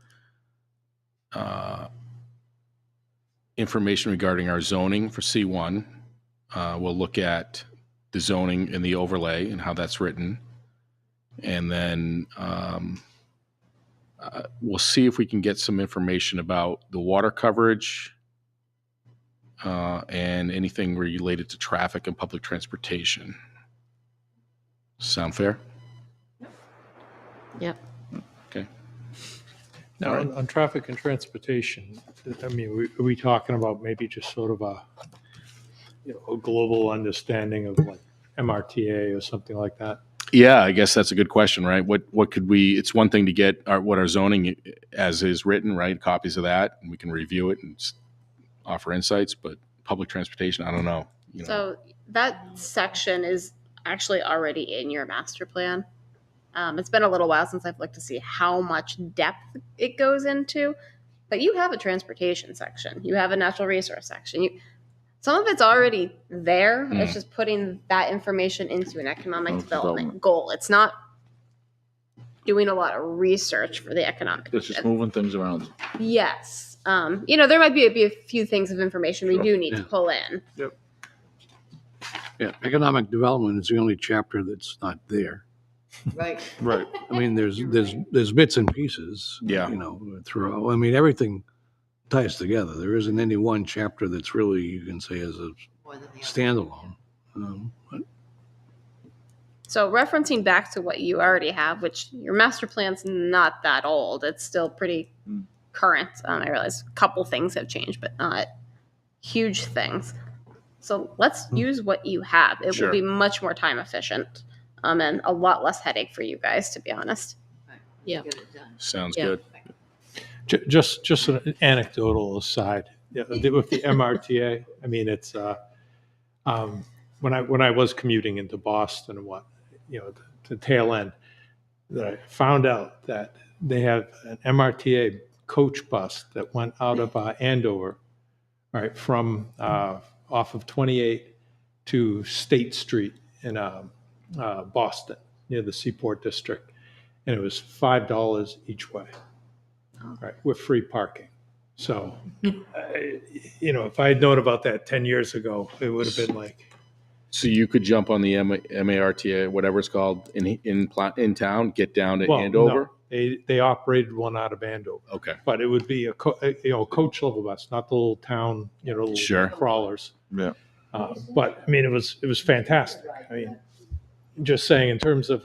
Speaker 1: information regarding our zoning for C1. We'll look at the zoning and the overlay and how that's written. And then we'll see if we can get some information about the water coverage and anything related to traffic and public transportation. Sound fair?
Speaker 2: Yep.
Speaker 1: Okay.
Speaker 3: Now,
Speaker 1: All right.
Speaker 3: on traffic and transportation, I mean, are we talking about maybe just sort of a global understanding of like MRTA or something like that?
Speaker 1: Yeah, I guess that's a good question, right? What could we? It's one thing to get what our zoning as is written, right? Copies of that, and we can review it and offer insights. But public transportation, I don't know.
Speaker 8: So that section is actually already in your master plan. It's been a little while since I've looked to see how much depth it goes into, but you have a transportation section. You have a natural resource section. Some of it's already there. It's just putting that information into an economic development goal. It's not doing a lot of research for the economic.
Speaker 5: It's just moving things around.
Speaker 8: Yes. There might be a few things of information we do need to pull in.
Speaker 5: Yep.
Speaker 6: Yeah, economic development is the only chapter that's not there.
Speaker 4: Right.
Speaker 5: Right.
Speaker 6: I mean, there's bits and pieces.
Speaker 1: Yeah.
Speaker 6: Throughout. I mean, everything ties together. There isn't any one chapter that's really, you can say, as a
Speaker 4: More than the other.
Speaker 6: standalone.
Speaker 8: So referencing back to what you already have, which your master plan's not that old. It's still pretty current. I realize a couple things have changed, but not huge things. So let's use what you have. It
Speaker 1: Sure.
Speaker 8: will be much more time efficient and a lot less headache for you guys, to be honest.
Speaker 2: Yeah.
Speaker 4: Get it done.
Speaker 1: Sounds
Speaker 2: Yeah.
Speaker 1: good.
Speaker 3: Just an anecdotal aside. Yeah, with the MRTA, I mean, it's when I was commuting into Boston and the tail end, that I found out that they have an MRTA coach bus that went out of Andover, right, from off of 28 to State Street in Boston, near the Seaport District, and it was $5 each way, right, with free parking. So, if I had known about that 10 years ago, it would have been like.
Speaker 1: So you could jump on the MARTA, whatever it's called, in town, get down to Andover.
Speaker 3: No, they operated one out of Andover,
Speaker 1: Okay.
Speaker 3: but it would be a coach level bus, not the little town, little
Speaker 1: Sure.
Speaker 3: crawlers.
Speaker 5: Yeah.
Speaker 3: But I mean, it was fantastic. I mean, just saying in terms of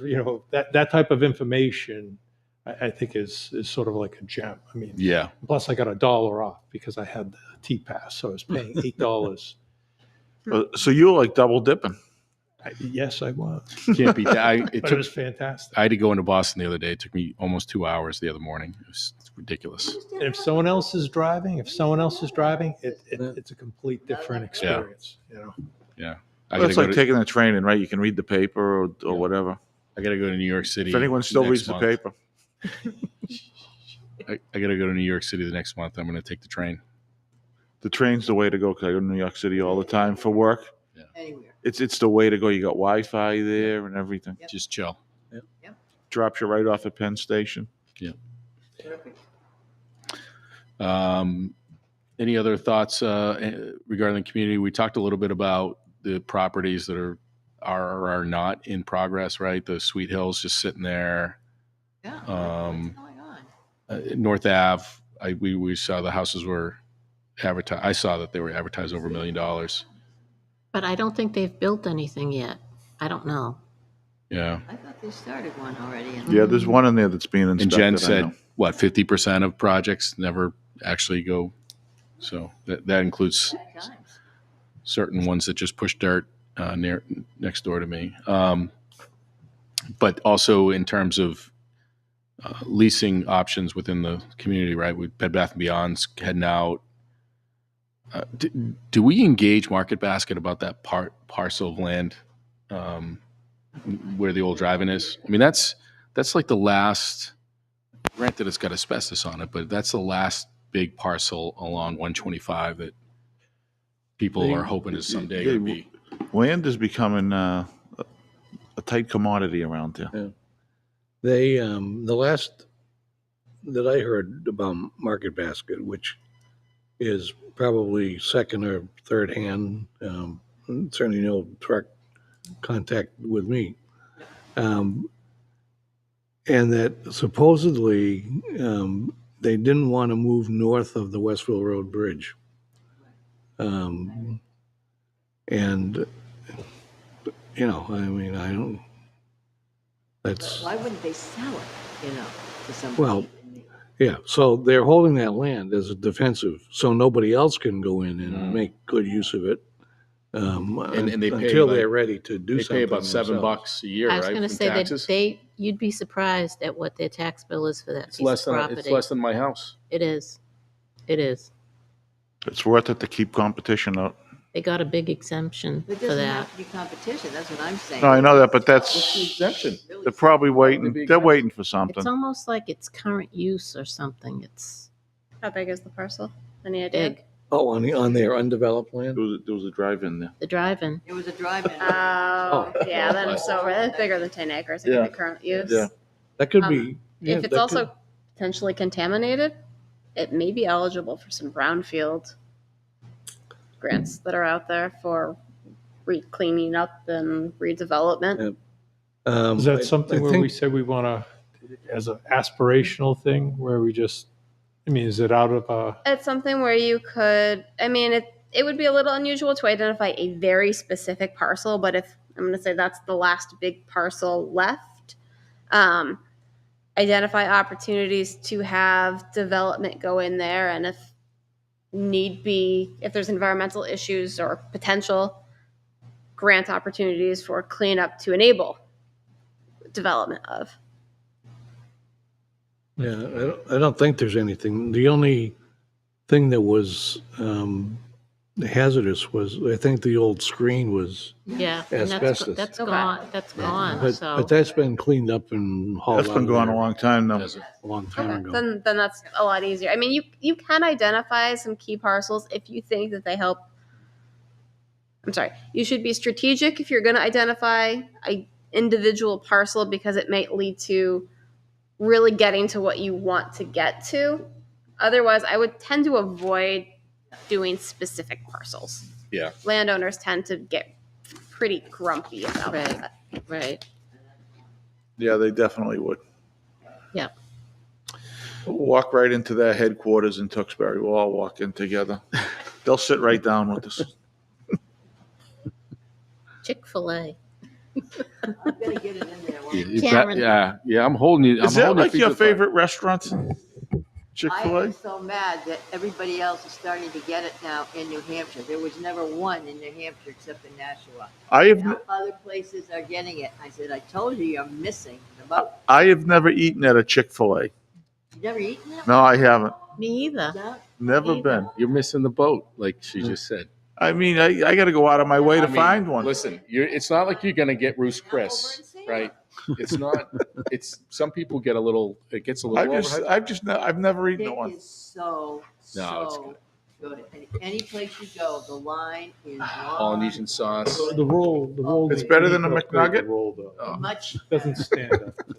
Speaker 3: that type of information, I think is sort of like a gem. I mean,
Speaker 1: Yeah.
Speaker 3: plus I got $1 off because I had the T-Pass, so I was paying $8.
Speaker 5: So you were like double dipping.
Speaker 3: Yes, I was.
Speaker 1: Can't beat that.
Speaker 3: But it was fantastic.
Speaker 1: I had to go into Boston the other day. It took me almost 2 hours the other morning. It's ridiculous.
Speaker 3: And if someone else is driving, it's a complete different experience.
Speaker 1: Yeah.
Speaker 5: It's like taking a train and right, you can read the paper or whatever.
Speaker 1: I got to go to New York City.
Speaker 5: If anyone still
Speaker 1: next
Speaker 5: reads the
Speaker 1: month.
Speaker 5: paper.
Speaker 1: I got to go to New York City the next month. I'm going to take the train.
Speaker 5: The train's the way to go because I go to New York City all the time for work.
Speaker 4: Anywhere.
Speaker 5: It's the way to go. You got Wi-Fi there and everything.
Speaker 4: Yep.
Speaker 1: Just chill.
Speaker 5: Drops you right off at Penn Station.
Speaker 4: Perfect.
Speaker 1: Any other thoughts regarding the community? We talked a little bit about the properties that are or are not in progress, right? The Sweet Hills just sitting there.
Speaker 4: Yeah. What's going on?
Speaker 1: North Ave, we saw the houses were advertised. I saw that they were advertised over $1 million.
Speaker 2: But I don't think they've built anything yet. I don't know.
Speaker 1: Yeah.
Speaker 4: I thought they started one already.
Speaker 5: Yeah, there's one in there that's being
Speaker 1: And
Speaker 5: inspected.
Speaker 1: Jen
Speaker 5: I
Speaker 1: said,
Speaker 5: know.
Speaker 1: what, 50% of projects never actually go. So that includes
Speaker 4: Bad times.
Speaker 1: certain ones that just push dirt next door to me. But also in terms of leasing options within the community, right? With Bed Bath & Beyond's heading out. Do we engage Market Basket about that parcel of land where the old drive-in is? I mean, that's like the last, granted it's got asbestos on it, but that's the last big parcel along 125 that people are hoping is someday going to be.
Speaker 5: Land is becoming a tight commodity around there.
Speaker 6: Yeah. They, the last that I heard about Market Basket, which is probably second or third hand, certainly no direct contact with me. And that supposedly they didn't want to move north of the Westville Road Bridge. And, you know, I mean, I don't, that's,
Speaker 4: Why wouldn't they sell it, to somebody?
Speaker 6: well, yeah, so they're holding that land as a defensive, so nobody else can go in and make good use of it.
Speaker 1: And they pay
Speaker 6: until
Speaker 1: like-
Speaker 6: they're ready to do
Speaker 1: They
Speaker 6: something.
Speaker 1: pay about
Speaker 6: themselves.
Speaker 1: $7 a year,
Speaker 2: I was
Speaker 1: right?
Speaker 2: going to
Speaker 1: from
Speaker 2: say
Speaker 1: taxes?
Speaker 2: that you'd be surprised at what their tax bill is for that
Speaker 1: It's
Speaker 2: piece
Speaker 1: less
Speaker 2: of
Speaker 1: than
Speaker 2: property.
Speaker 1: it's less than my house.
Speaker 2: It is. It is.
Speaker 5: It's worth it to keep competition up.
Speaker 2: They got a big exemption
Speaker 4: It
Speaker 2: for
Speaker 4: doesn't
Speaker 2: that.
Speaker 4: have to be competition, that's what I'm saying.
Speaker 5: No, I know that, but
Speaker 1: What's the
Speaker 5: that's,
Speaker 1: exemption?
Speaker 5: they're probably waiting,
Speaker 1: Maybe
Speaker 5: they're
Speaker 1: exempt.
Speaker 5: waiting for
Speaker 2: It's
Speaker 5: something.
Speaker 2: almost like it's current use or something. It's
Speaker 8: How big is the parcel? Any idea?
Speaker 2: big.
Speaker 6: Oh, on their undeveloped land?
Speaker 5: There was a drive-in there.
Speaker 2: The drive-in.
Speaker 4: It was a drive-in.
Speaker 8: Oh, yeah, then
Speaker 1: Nice.
Speaker 8: so it's bigger than 10 acres. It
Speaker 5: Yeah.
Speaker 8: could be current use.
Speaker 5: Yeah.
Speaker 6: That could be. yeah,
Speaker 8: If it's
Speaker 6: that
Speaker 8: also
Speaker 6: could-
Speaker 8: potentially contaminated, it may be eligible for some brownfield grants that are out there for cleaning up and redevelopment.
Speaker 6: Yeah.
Speaker 3: Is that
Speaker 6: I
Speaker 3: something where
Speaker 6: think-
Speaker 3: we said we want to, as an aspirational thing, where we just, I mean, is it out of a,
Speaker 8: It's something where you could, I mean, it would be a little unusual to identify a very specific parcel, but if I'm going to say that's the last big parcel left, identify opportunities to have development go in there, and if need be, if there's environmental issues or potential grant opportunities for cleanup to enable development of.
Speaker 6: Yeah, I don't think there's anything. The only thing that was hazardous was, I think the old screen was,
Speaker 2: Yeah. And
Speaker 6: Asbestos.
Speaker 2: that's
Speaker 8: Okay.
Speaker 2: gone. That's gone.
Speaker 6: but
Speaker 2: So
Speaker 6: that's been cleaned up and hauled
Speaker 5: That's
Speaker 6: out
Speaker 5: been
Speaker 6: of
Speaker 5: going
Speaker 6: there
Speaker 5: a long time now.
Speaker 6: a long time
Speaker 8: Okay,
Speaker 6: ago.
Speaker 8: then that's a lot easier. I mean, you can identify some key parcels if you think that they help. I'm sorry. You should be strategic if you're going to identify a individual parcel because it might lead to really getting to what you want to get to. Otherwise, I would tend to avoid doing specific parcels.
Speaker 1: Yeah.
Speaker 8: Landowners tend to get pretty grumpy about
Speaker 2: Right.
Speaker 8: that.
Speaker 2: right.
Speaker 5: Yeah, they definitely would.
Speaker 2: Yeah.
Speaker 5: We'll walk right into their headquarters in Tewksbury. We'll all walk in together. They'll sit right down with us.
Speaker 2: Chick-fil-A.
Speaker 4: I'm gonna get it in there.
Speaker 2: Karen.
Speaker 1: Yeah. I'm holding you.
Speaker 5: Is
Speaker 1: I'm
Speaker 5: that
Speaker 1: holding
Speaker 5: like
Speaker 1: feet
Speaker 5: your
Speaker 1: to the fire.
Speaker 5: favorite restaurant?
Speaker 4: I
Speaker 5: Chick-fil-A?
Speaker 4: am so mad that everybody else is starting to get it now in New Hampshire. There was never one in New Hampshire except in Nashua.
Speaker 5: I have
Speaker 4: Now other places are getting it. I said, I told you you're missing the boat.
Speaker 5: I have never eaten at a Chick-fil-A.
Speaker 4: You never eaten it?
Speaker 5: No, I haven't.
Speaker 2: Me either.
Speaker 4: No?
Speaker 5: Never
Speaker 2: Either.
Speaker 5: been.
Speaker 1: You're missing the boat, like she just said.
Speaker 5: I mean, I got to go out of my way to
Speaker 1: I mean,
Speaker 5: find one.
Speaker 1: Listen, it's not like you're going to get Roost
Speaker 4: Come over
Speaker 1: Chris,
Speaker 4: and see
Speaker 1: right? It's not. It's some people get a little. It gets a little.
Speaker 5: I've never eaten
Speaker 4: It
Speaker 5: at one.
Speaker 4: is so,
Speaker 1: No, it's
Speaker 4: so
Speaker 1: good.
Speaker 4: Go ahead. Any place you go, the line is long.
Speaker 1: Polynesian sauce.
Speaker 3: The roll.
Speaker 5: It's better than a McNugget?
Speaker 3: The roll, though.
Speaker 1: Oh,
Speaker 4: Much.
Speaker 3: Doesn't stand up to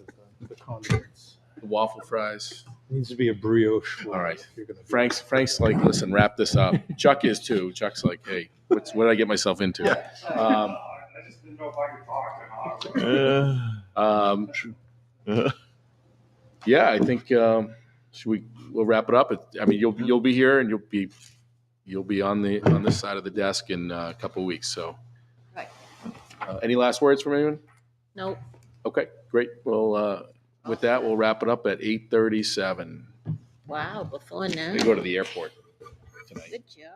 Speaker 3: the condiments.
Speaker 1: the waffle fries.
Speaker 3: It needs to be a brioche. roll
Speaker 1: All right.
Speaker 3: if you're gonna do
Speaker 1: Frank's like, listen, wrap this up. Chuck is too. Chuck's like, hey, what did I get myself into? Um,
Speaker 11: I just didn't know if I could talk or not.
Speaker 1: yeah, I think we'll wrap it up. I mean, you'll be here and you'll be on this side of the desk in a couple of weeks. So,
Speaker 4: Right.
Speaker 1: Any last words from anyone?
Speaker 2: Nope.
Speaker 1: Okay, great. Well, with that, we'll wrap it up at 8:37.
Speaker 2: Wow, before now.
Speaker 1: We go to the airport tonight.
Speaker 2: Good job.